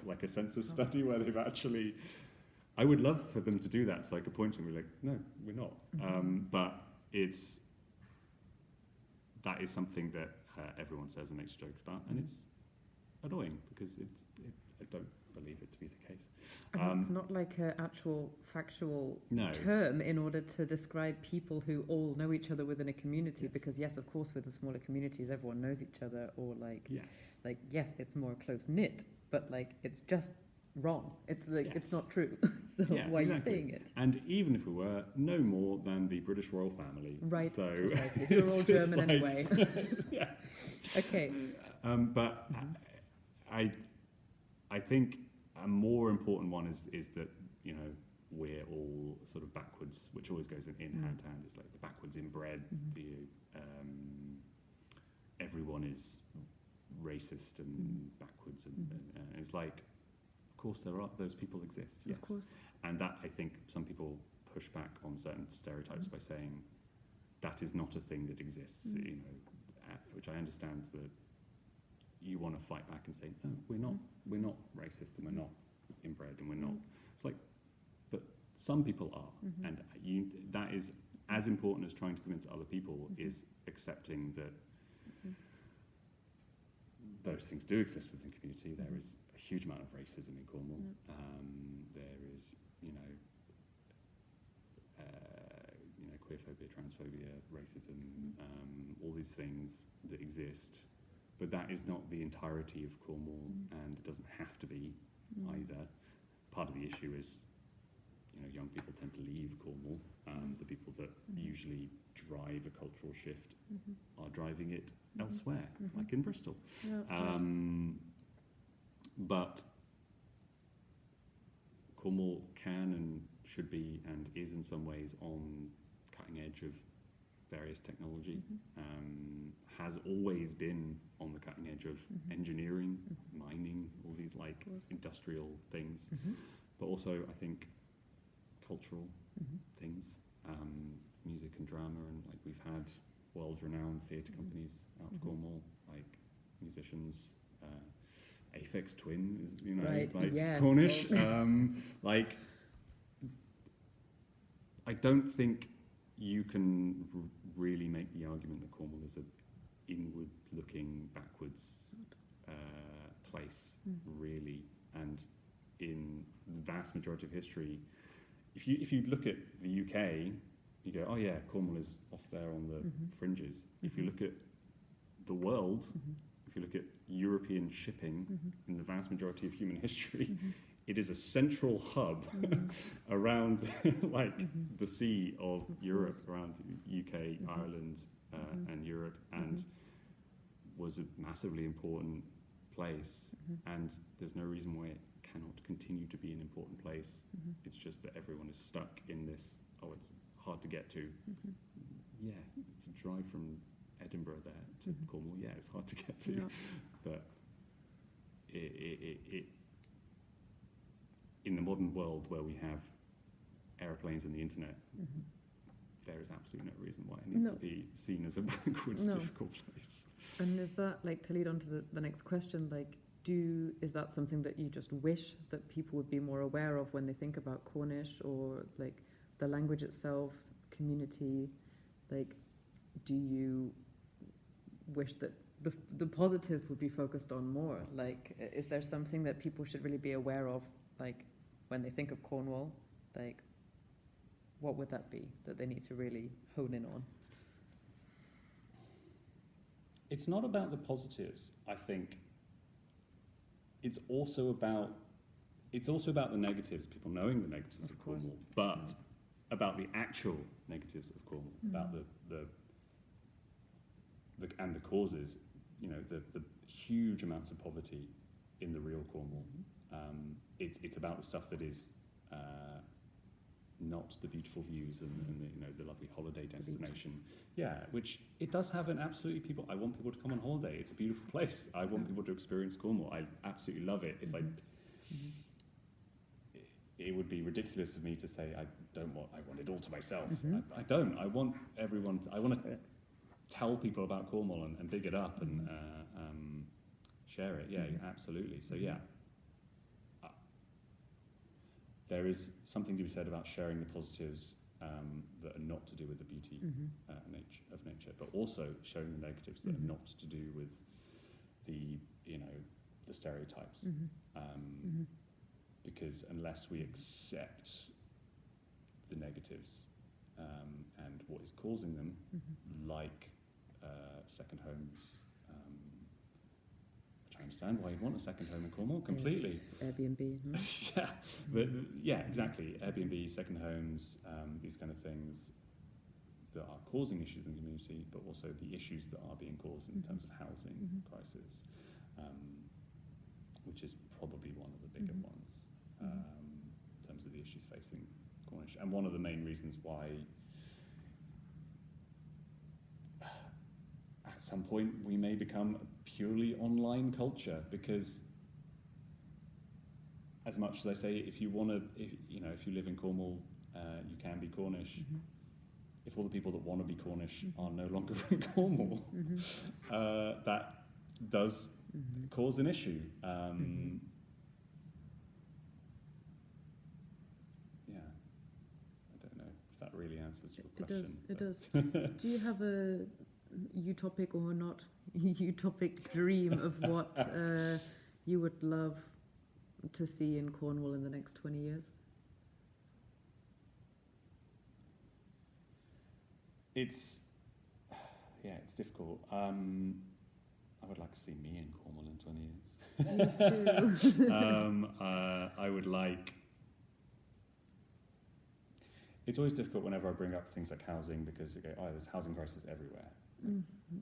like a census study where they've actually. I would love for them to do that, so I could point to them and be like, no, we're not. But that is something that everyone says and makes jokes about, and it's annoying because I don't believe it to be the case. And it's not like an actual factual No. term in order to describe people who all know each other within a community. Yes. Because yes, of course, with the smaller communities, everyone knows each other, or Yes. yes, it's more close knit, but it's just wrong. It's it's not true. So why are you saying it? And even if we were, no more than the British royal family. Right. So precisely. We're all German anyway. Yeah. Okay. But I think a more important one is that we're all sort of backwards, which always goes in hand to hand. It's like the backwards inbred. Everyone is racist and backwards, and it's like, of course those people exist. Yes. Of course. And that, I think some people push back on certain stereotypes by saying that is not a thing that exists. Which I understand that you want to fight back and say, no, we're not racist, and we're not inbred, and we're not. It's like, but some people are, and that is as important as trying to convince other people is accepting that those things do exist within the community. There is a huge amount of racism in Cornwall. There is, queerphobia, transphobia, racism, all these things that exist. But that is not the entirety of Cornwall, and it doesn't have to be either. Part of the issue is, young people tend to leave Cornwall. The people that usually drive a cultural shift are driving it elsewhere, like in Bristol. But Cornwall can and should be and is in some ways on cutting edge of various technology, has always been on the cutting edge of engineering, mining, all these industrial things, but also I think cultural things, music and drama, and we've had world-renowned theatre companies out of Cornwall, like musicians. Aphex Twin is, Cornish. I don't think you can really make the argument that Cornwall is an inward-looking, backwards place, really. And in the vast majority of history, if you look at the UK, you go, oh yeah, Cornwall is off there on the fringes. If you look at the world, Mm-hmm. if you look at European shipping Mm-hmm. in the vast majority of human history, Mm-hmm. it is a central hub around like Mm-hmm. the sea of Of Europe, course. around UK, Mhm. Ireland, Mhm. and Europe, and Mhm. was a massively important place. Mhm. And there's no reason why it cannot continue to be an important place. Mhm. It's just that everyone is stuck in this, oh, it's hard to get to. Mhm. Yeah, it's a drive from Edinburgh there to Mhm. Cornwall. Yeah, it's hard to get to. Yeah. But it in the modern world where we have aeroplanes and the internet, Mhm. there is absolutely no reason why it needs No. to be seen as a backwards, No. difficult place. And is that, like, to lead on to the next question, like, is that something that you just wish that people would be more aware of when they think about Cornish, or like the language itself, community? Like, do you wish that the positives would be focused on more? Like, is there something that people should really be aware of, like, when they think of Cornwall? Like, what would that be that they need to really hone in on? It's not about the positives, I think. It's also about the negatives, people knowing the negatives of course. Cornwall, but about the actual negatives of Cornwall, about the and the causes, you know, the huge amounts of poverty in the real Cornwall. It's about the stuff that is not the beautiful views and the, you know, the lovely holiday destination. Yeah, which it does have an absolutely I want people to come on holiday. It's a beautiful place. I want people to experience Cornwall. I absolutely love it. If it would be ridiculous of me to say I want it all to myself. I don't. I want everyone. I want to tell people about Cornwall and big it up and share it. Yeah, absolutely. So yeah, there is something to be said about sharing the positives that are not to do with the beauty of nature, but also sharing the negatives that are not to do with the, you know, the stereotypes. Because unless we accept the negatives and what is causing them, like second homes, which I understand why you want a second home in Cornwall completely. Airbnb. Yeah, but yeah, exactly. Airbnb, second homes, these kind of things that are causing issues in the community, but also the issues that are being caused in terms of housing crisis, which is probably one of the bigger ones in terms of the issues facing Cornish, and one of the main reasons why at some point we may become a purely online culture, because as much as I say, if you live in Cornwall, you can be Cornish. If all the people that want to be Cornish are no longer in Cornwall, that does cause an issue. Yeah, I don't know if that really answers your question. It does. Do you have a utopic or not utopic dream of what you would love to see in Cornwall in the next 20 years? It's difficult. I would like to see me in Cornwall in 20 years. Me too. I would like. It's always difficult whenever I bring up things like housing, because you go, oh, there's housing crisis everywhere.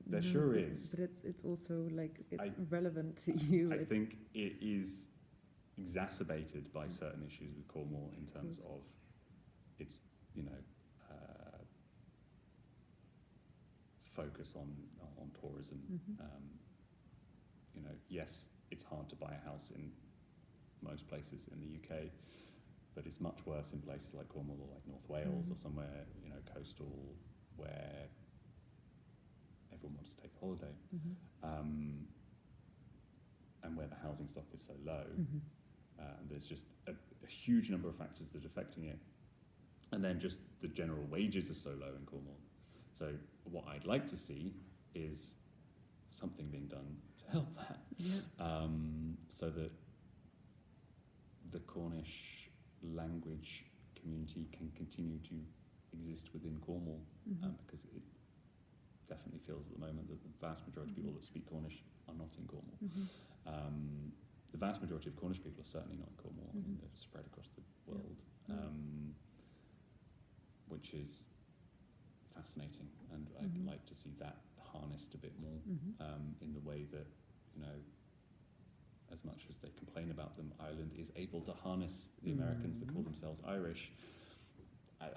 There sure is. But it's also like relevant to you. I think it is exacerbated by certain issues with Cornwall in terms of its, you know, focus on tourism. You know, yes, it's hard to buy a house in most places in the UK, but it's much worse in places like Cornwall or like North Wales or somewhere, you know, coastal, where everyone wants to take a holiday, and where the housing stock is so low. And there's just a huge number of factors that are affecting it, and then just the general wages are so low in Cornwall. So what I'd like to see is something being done to help that, so that the Cornish language community can continue to exist within Cornwall, because definitely feels at the moment that the vast majority of people that speak Cornish are not in Cornwall. The vast majority of Cornish people are certainly not in Cornwall. I mean, they're spread across the world, which is fascinating, and I'd like to see that harnessed a bit more in the way that, you know, as much as they complain about them, Ireland is able to harness the Americans that call themselves Irish.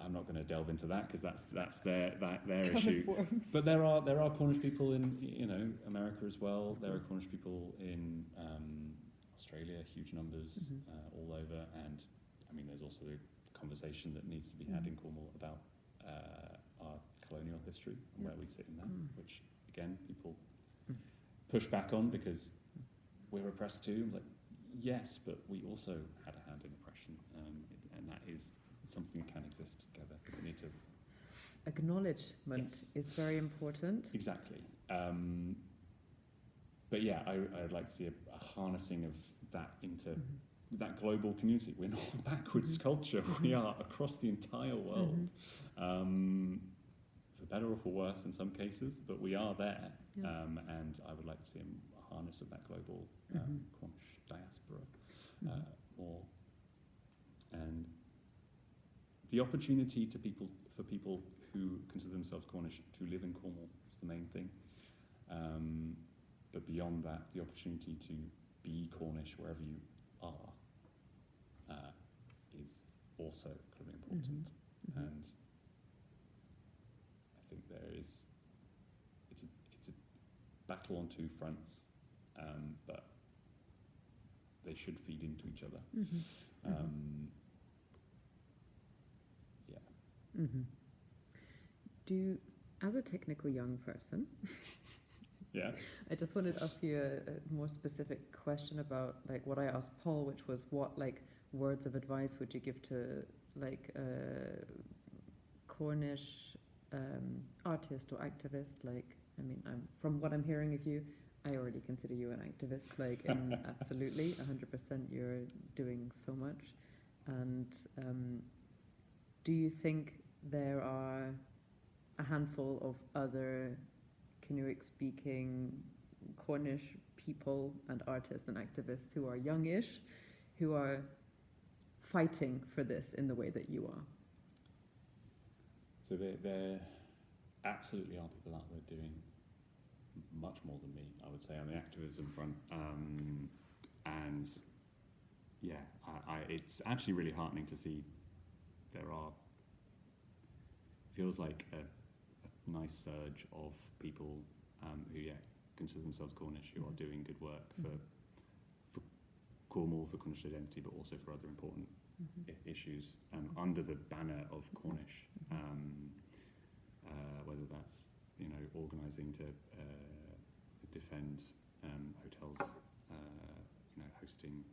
I'm not going to delve into that because that's their issue. But there are Cornish people in, you know, America as well. There are Cornish people in Australia, huge numbers all over, and I mean, there's also the conversation that needs to be had in Cornwall about our colonial history and where we sit in that, which again people push back on because we're oppressed too. Like, yes, but we also had a hand in oppression, and that is something that can exist together. We need to acknowledgement is very important. Exactly. But yeah, I'd like to see a harnessing of that into that global community. We're not a backwards culture. We are across the entire world, for better or for worse in some cases, but we are there. And I would like to see a harness of that global Cornish diaspora more. And the opportunity for people who consider themselves Cornish to live in Cornwall is the main thing. But beyond that, the opportunity to be Cornish wherever you are is also kind of important. And I think it's a battle on two fronts, but they should feed into each other. As a technical young person, I just wanted to ask you a more specific question about like what I asked Paul, which was what like words of advice would you give to like a Cornish artist or activist? Like, I mean, from what I'm hearing of you, I already consider you an activist. Like, absolutely, 100%. You're doing so much. And do you think there are a handful of other Kennewick-speaking Cornish people and artists and activists who are youngish, who are fighting for this in the way that you are? So there absolutely are people out there doing much more than me, I would say, on the activism front. And yeah, it's actually really heartening to see feels like a nice surge of people who consider themselves Cornish, who are doing good work for Cornwall, for Cornish identity, but also for other important issues under the banner of Cornish. Whether that's, you know, organising to defend hotels, you know, hosting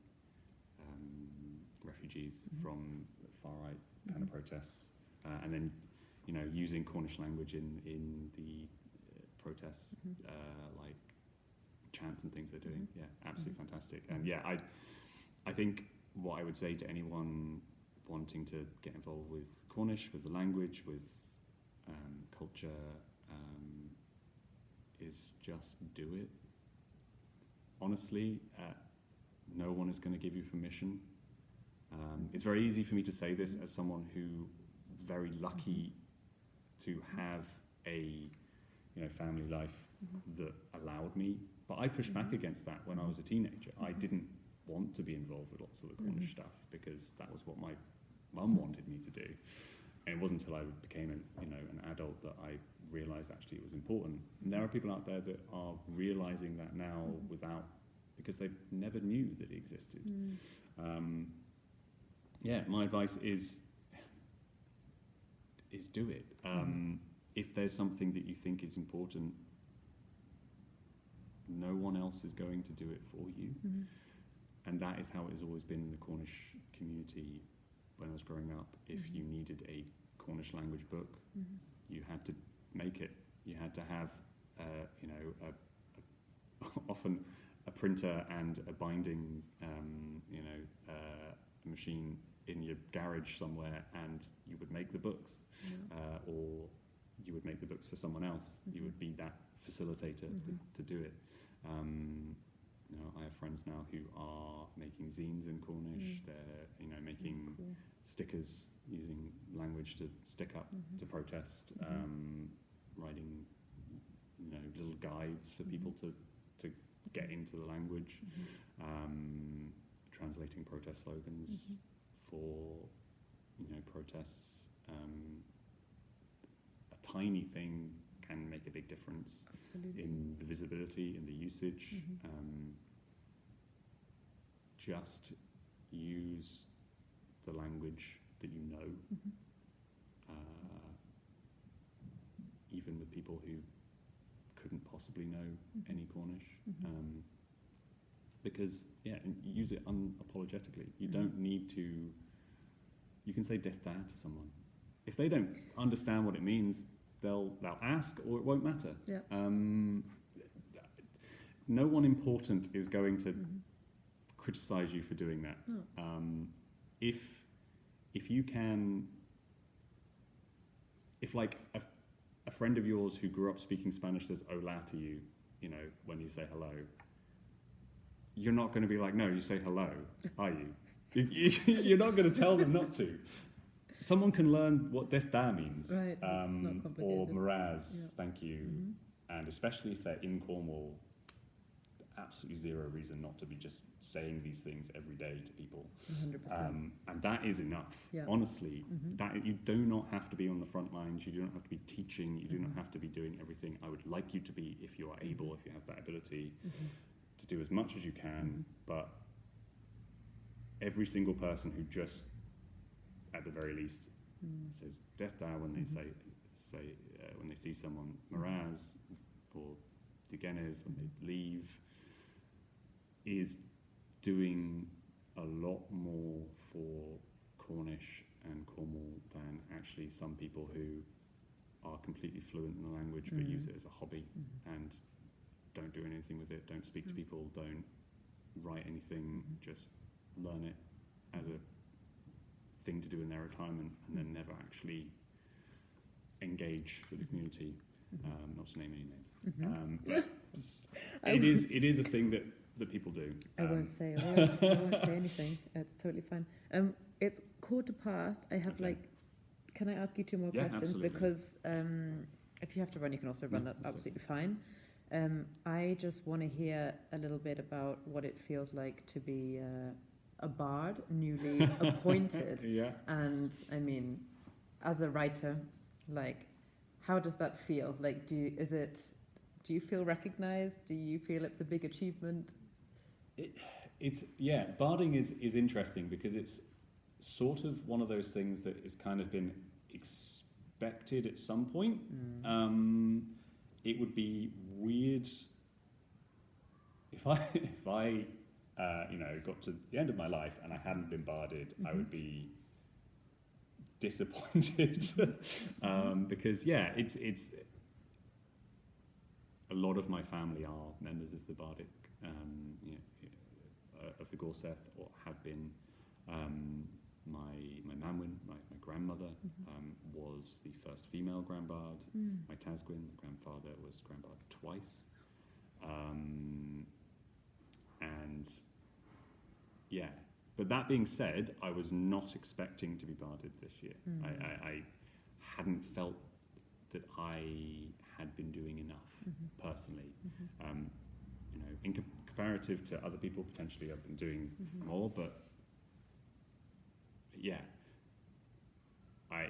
refugees from far right kind of protests, and then, you know, using Cornish language in the protests, like chants and things they're doing. Yeah, absolutely fantastic. And yeah, I think what I would say to anyone wanting to get involved with Cornish, with the language, with culture, is just do it. Honestly, no one is going to give you permission. It's very easy for me to say this as someone who very lucky to have a, you know, family life that allowed me, but I pushed back against that when I was a teenager. I didn't want to be involved with lots of the Cornish stuff because that was what my mum wanted me to do. And it wasn't until I became an adult that I realised actually it was important. And there are people out there that are realising that now because they never knew that it existed. My advice is do it. If there's something that you think is important, no one else is going to do it for you. And that is how it has always been in the Cornish community. When I was growing up, if you needed a Cornish language book, you had to make it. You had to have, often a printer and a binding, a machine in your garage somewhere, and you would make the books. Or you would make the books for someone else. You would be that facilitator to do it. You know, I have friends now who are making zines in Cornish. They're, you know, making Cool. stickers using language to stick up to protest, writing, you know, little guides for people to get into the language, translating protest slogans for, you know, protests. A tiny thing can make a big difference in the visibility, in the usage. Just use the language that you know, even with people who couldn't possibly know any Cornish, because and use it unapologetically. You don't need to. You can say "death da" to someone. If they don't understand what it means, they'll ask, or it won't matter. Yeah. No one important is going to criticize you for doing that. If you can, if like a friend of yours who grew up speaking Spanish says "hola" to you, you know, when you say hello, you're not going to be like, no, you say hello, are you? You're not going to tell them not to. Someone can learn what "death da" means, Right, it's not or complicated. "Maraz," thank you, and especially if they're in Cornwall, absolutely zero reason not to be just saying these things every day to people. 100%. And that is enough. Yeah. Honestly, that you do not have to be on the front lines. You do not have to be teaching. You do not have to be doing everything. I would like you to be, if you are able, if you have that ability, to do as much as you can. But every single person who just, at the very least, says "death da" when they say when they see someone, "Maraz" or "Dugenes" when they leave, is doing a lot more for Cornish and Cornwall than actually some people who are completely fluent in the language but use it as a hobby and don't do anything with it, don't speak to people, don't write anything, just learn it as a thing to do in their retirement and then never actually engage with the community. Not to name any names, but it is a thing that people do. I won't say a word. I won't say anything. It's totally fine. It's 1:15. I have can I ask you 2 more questions? Absolutely. Because if you have to run, you can also run. That's absolutely fine. I just want to hear a little bit about what it feels like to be a bard, newly appointed. And I mean, as a writer, how does that feel? Do you feel recognized? Do you feel it's a big achievement? Barding is interesting because it's sort of one of those things that has kind of been expected at some point. It would be weird if I got to the end of my life and I hadn't been barded. I would be disappointed because it's a lot of my family are members of the bardic of the Gorseth, or have been. My Manwyn, my grandmother, was the first female Grand Bard. My Tasgwyn, my grandfather, was Grand Bard twice. But that being said, I was not expecting to be barded this year. I hadn't felt that I had been doing enough personally. In comparative to other people, potentially I've been doing more, but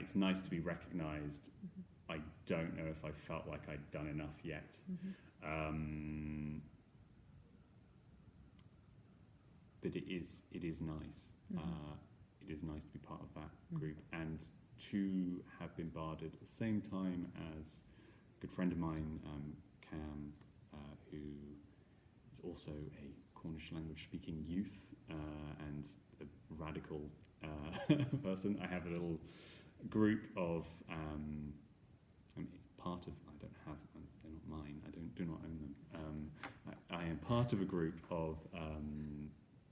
it's nice to be recognised. I don't know if I felt like I'd done enough yet. But it is nice. It is nice to be part of that group and to have been barded at the same time as a good friend of mine, Cam, who is also a Cornish language speaking youth and a radical person. I have a little group of they're not mine, I do not own them. I am part of a group of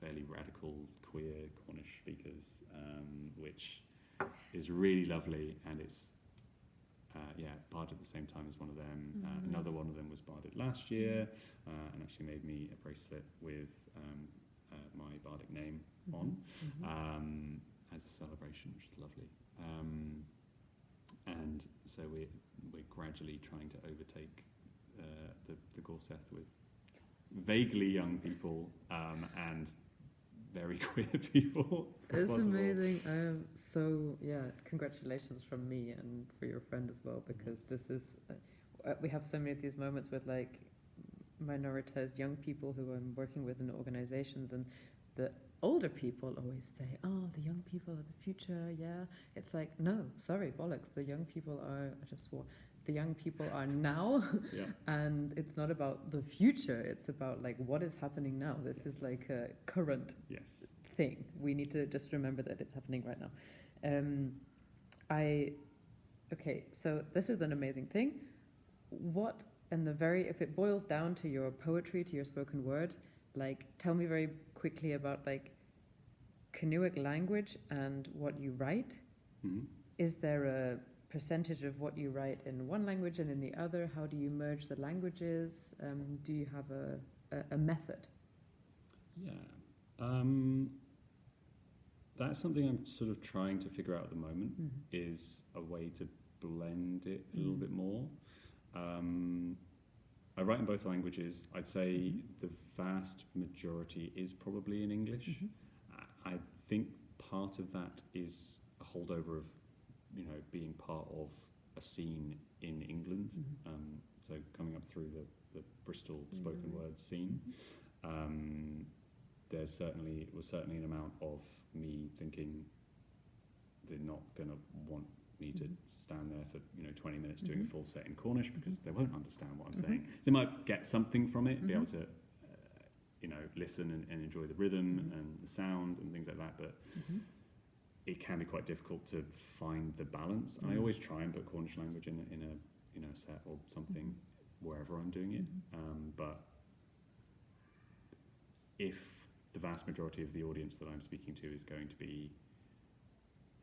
fairly radical queer Cornish speakers, which is really lovely, and it's Barded at the same time as one of them. Another one of them was Barded last year, and actually made me a bracelet with my bardic name on as a celebration, which is lovely. And so we're gradually trying to overtake the Gorseth with vaguely young people and very queer people. It's amazing. So congratulations from me and for your friend as well, because this is we have so many of these moments with like minoritized young people who I'm working with in organizations, and the older people always say, oh, the young people are the future. It's like, no, sorry, bollocks, the young people are, I just swore, the young people are now. And it's not about the future, it's about like what is happening now. This is like a current thing. We need to just remember that it's happening right now. Okay, so this is an amazing thing. What, if it boils down to your poetry, to your spoken word, like tell me very quickly about like Canuic language and what you write. Is there a percentage of what you write in one language and in the other? How do you merge the languages? Do you have a method? That's something I'm sort of trying to figure out at the moment, is a way to blend it a little bit more. I write in both languages. I'd say the vast majority is probably in English. I think part of that is a holdover of, being part of a scene in England. So coming up through the Bristol spoken word scene, it was certainly an amount of me thinking they're not going to want me to stand there for 20 minutes doing a full set in Cornish, because they won't understand what I'm saying. They might get something from it, be able to listen and enjoy the rhythm and the sound and things like that, but it can be quite difficult to find the balance. And I always try and put Cornish language in a set or something wherever I'm doing it, but if the vast majority of the audience that I'm speaking to is going to be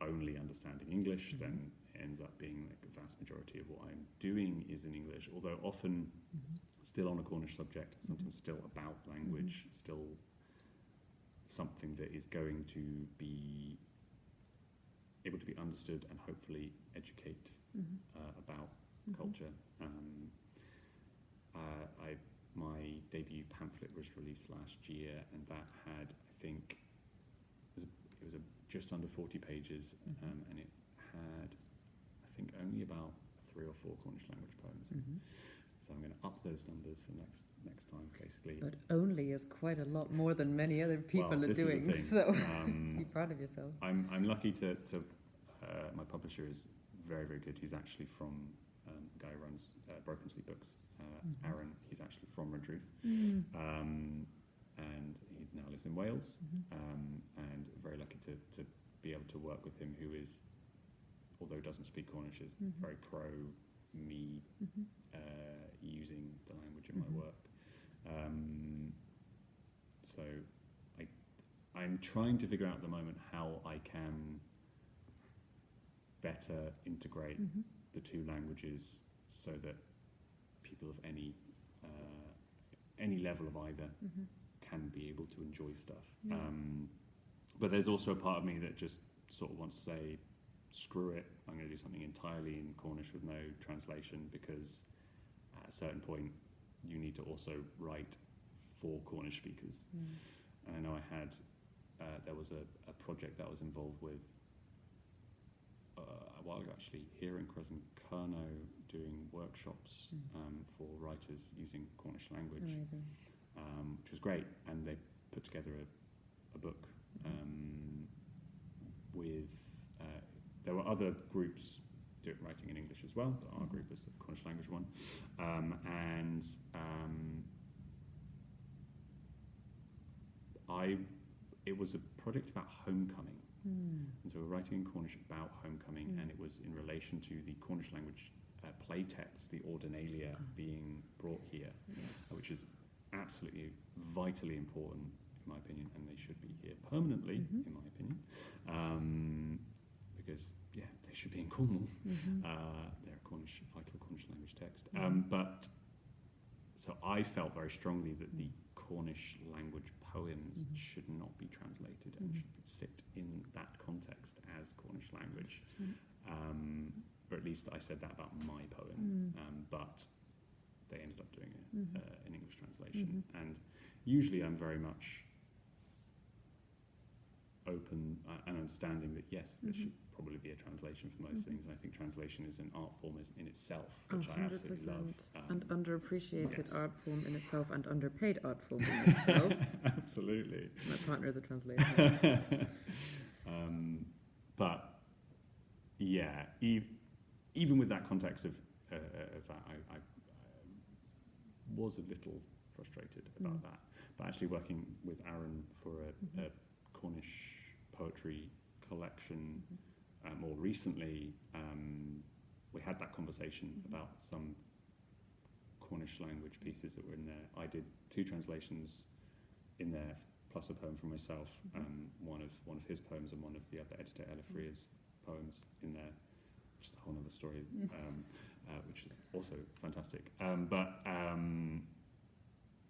only understanding English, then it ends up being like the vast majority of what I'm doing is in English, although often still on a Cornish subject, sometimes still about language, still something that is going to be able to be understood and hopefully educate about culture. My debut pamphlet was released last year, and that had, I think, it was just under 40 pages, and it had, I think, only about 3 or 4 Cornish language poems. So I'm going to up those numbers for next time, basically. But only is quite a lot more than many other people are doing. So be proud of yourself. I'm lucky to my publisher is very, very good. He's actually from the guy who runs Broken Sleep Books, Aaron. He's actually from Redruth, and he now lives in Wales. And very lucky to be able to work with him, who is, although doesn't speak Cornish, is very pro me using the language in my work. So I'm trying to figure out at the moment how I can better integrate the two languages so that people of any level of either can be able to enjoy stuff. But there's also a part of me that just sort of wants to say, screw it, I'm going to do something entirely in Cornish with no translation, because at a certain point you need to also write for Cornish speakers. And I know I had, there was a project that I was involved with a while ago, actually, here in Crescent Kerno, doing workshops for writers using Cornish language, which was great. And they put together a book with, there were other groups writing in English as well, but our group was the Cornish language one. It was a project about homecoming. And so we're writing in Cornish about homecoming, and it was in relation to the Cornish language play text, the Ordinalia, being brought here, which is absolutely vitally important in my opinion, and they should be here permanently in my opinion, because they should be in Cornwall. Mm-hmm. They're a vital Cornish language text. But so I felt very strongly that the Cornish language poems should not be translated and should sit in that context as Cornish language. Or at least I said that about my poem. But they ended up doing an English translation. And usually I'm very much open and understanding that yes, there should probably be a translation for most things. And I think translation is an art form in itself, which I absolutely love. And underappreciated yes. art form in itself, and underpaid art form in itself. Absolutely. My partner is a translator. But yeah, even with that context of that, I was a little frustrated about that. But actually working with Aaron for a Cornish poetry collection more recently, we had that conversation about some Cornish language pieces that were in there. I did 2 translations in there, plus a poem from myself, one of his poems and one of the other editor Ella Freer's poems in there, which is a whole other story, which is also fantastic. But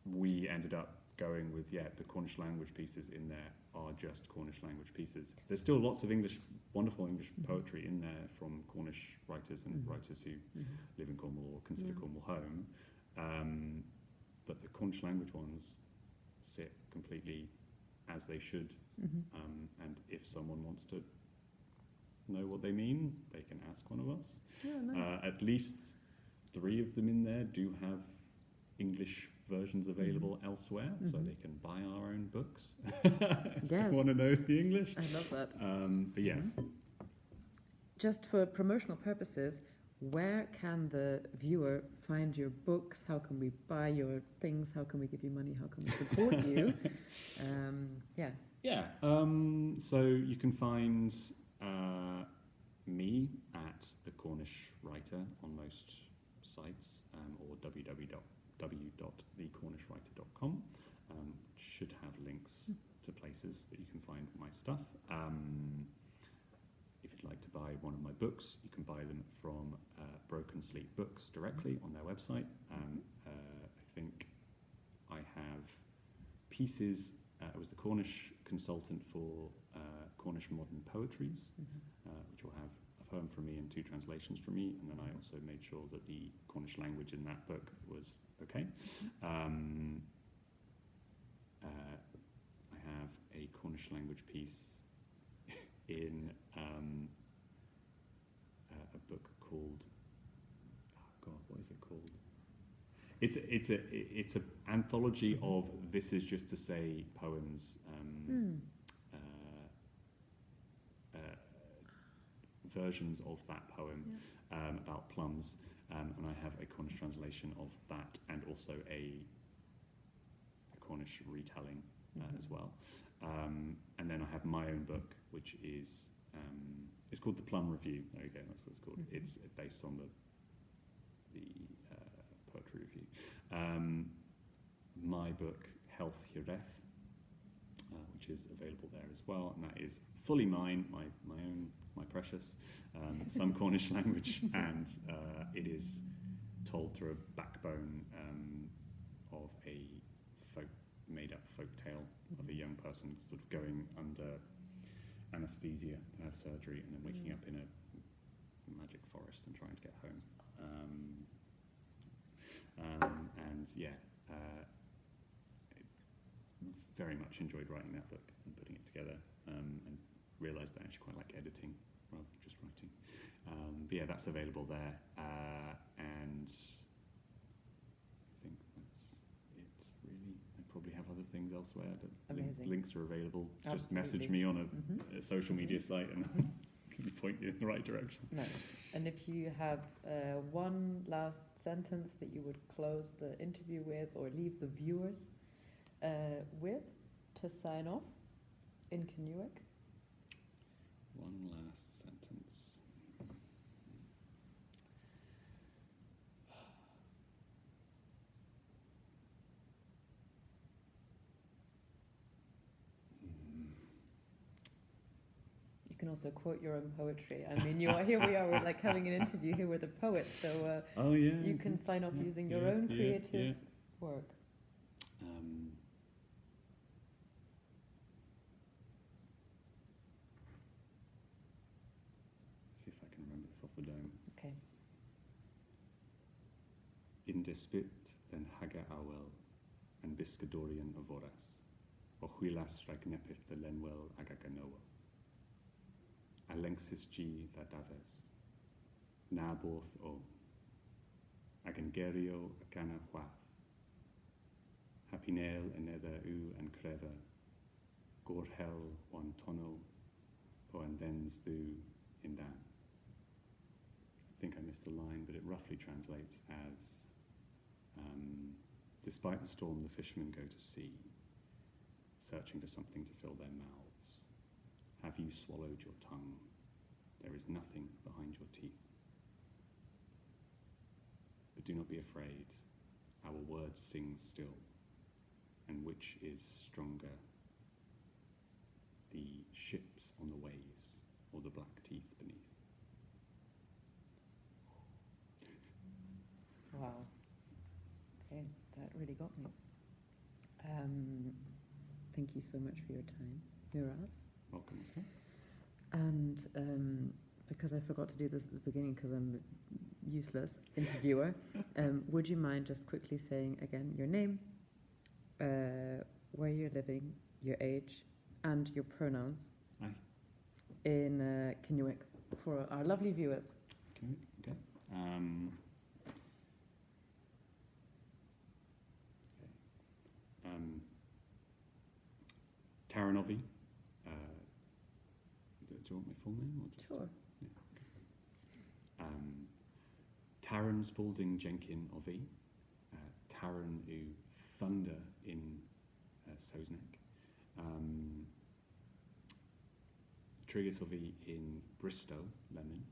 we ended up going with the Cornish language pieces in there are just Cornish language pieces. There's still lots of wonderful English poetry in there from Cornish writers and writers who live in Cornwall or consider Cornwall home, but the Cornish language ones sit completely as they should. And if someone wants to know what they mean, they can ask one of us. Nice. At least 3 of them in there do have English versions available elsewhere, so they can buy our own books if they want to know the English. I love that. But yeah. Just for promotional purposes, where can the viewer find your books? How can we buy your things? How can we give you money? How can we support you? So you can find me at The Cornish Writer on most sites, or www.thecornishwriter.com. Should have links to places that you can find my stuff. If you'd like to buy one of my books, you can buy them from Broken Sleep Books directly on their website. I think I have pieces. I was the Cornish consultant for Cornish Modern Poetries, which will have a poem from me and 2 translations from me, and then I also made sure that the Cornish language in that book was okay. I have a Cornish language piece in a book called what is it called? It's an anthology of This Is Just to Say poems, versions of that poem about plums, and I have a Cornish translation of that, and also a Cornish retelling as well. And then I have my own book, which is it's called The Plum Review. There you go, that's what it's called. It's based on the poetry review. My book, Health Hireth, which is available there as well, and that is fully mine, my own, my precious, some Cornish language, and it is told through a backbone of a made-up folk tale of a young person sort of going under anaesthesia to have surgery, and then waking up in a magic forest and trying to get home. I very much enjoyed writing that book and putting it together, and realised that I actually quite like editing rather than just writing. But yeah, that's available there, and I think that's it really. I probably have other things elsewhere, but links are available. Absolutely. Just message me on a social media site and I'll point you in the right direction. Nice. And if you have one last sentence that you would close the interview with, or leave the viewers with, to sign off in Kenuic? One last sentence. can also quote your own poetry. I mean, here we are, we're like having an interview here with a poet, so Oh yeah. you can sign off using your own creative work. See if I can remember this off the dome. Okay. In despit then haga awel and biscadorian avoras, o huilas ragnepith the lenwell agaganoa. Alenxis G thadaves, naborth o, agangerio agana huath, hapinel enether u and creva, gorhel on tono, po and thens do in dan. I think I missed a line, but it roughly translates as, despite the storm, the fishermen go to sea, searching for something to fill their mouths. Have you swallowed your tongue? There is nothing behind your teeth. But do not be afraid. Our words sing still. And which is stronger, the ships on the waves or the black teeth beneath? Wow. Okay, that really got me. Thank you so much for your time, Miraz. Welcome, Esther. And because I forgot to do this at the beginning because I'm a useless interviewer, would you mind just quickly saying again your name, where you're living, your age, and your pronouns Aye. in Kinuic for our lovely viewers? Okay. Taran Ovi. Do you want my full name or just? Sure. Yeah, okay. Taran Spalding-Jenkin Ovi. Taran u Thunder in Sosnek. Trigus Ovi in Bristol, Lemon.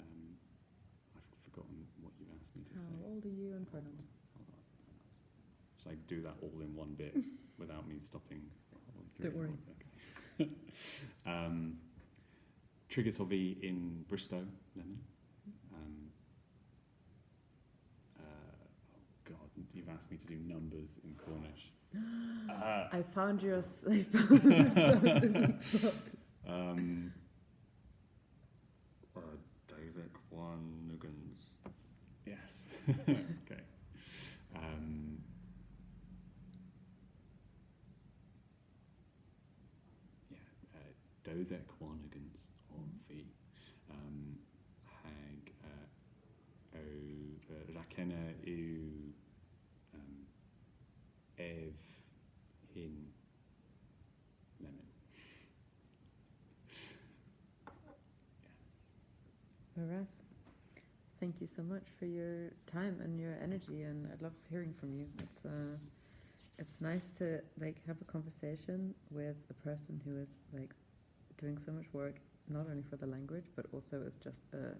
I've forgotten what you asked me to say. How old are you and pronouns? Should I do that all in one bit without me stopping? Don't worry. Okay. Trigus Ovi in Bristol, Lemon. Oh God, you've asked me to do numbers in Cornish. I found your. David one Nuggins. Yes. Okay. Dovek Wanagans or V. Hag o Rakena u Ev in Lemon. Miraz, thank you so much for your time and your energy, and I love hearing from you. It's nice to like have a conversation with a person who is like doing so much work, not only for the language, but also as just a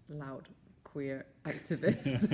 loud queer activist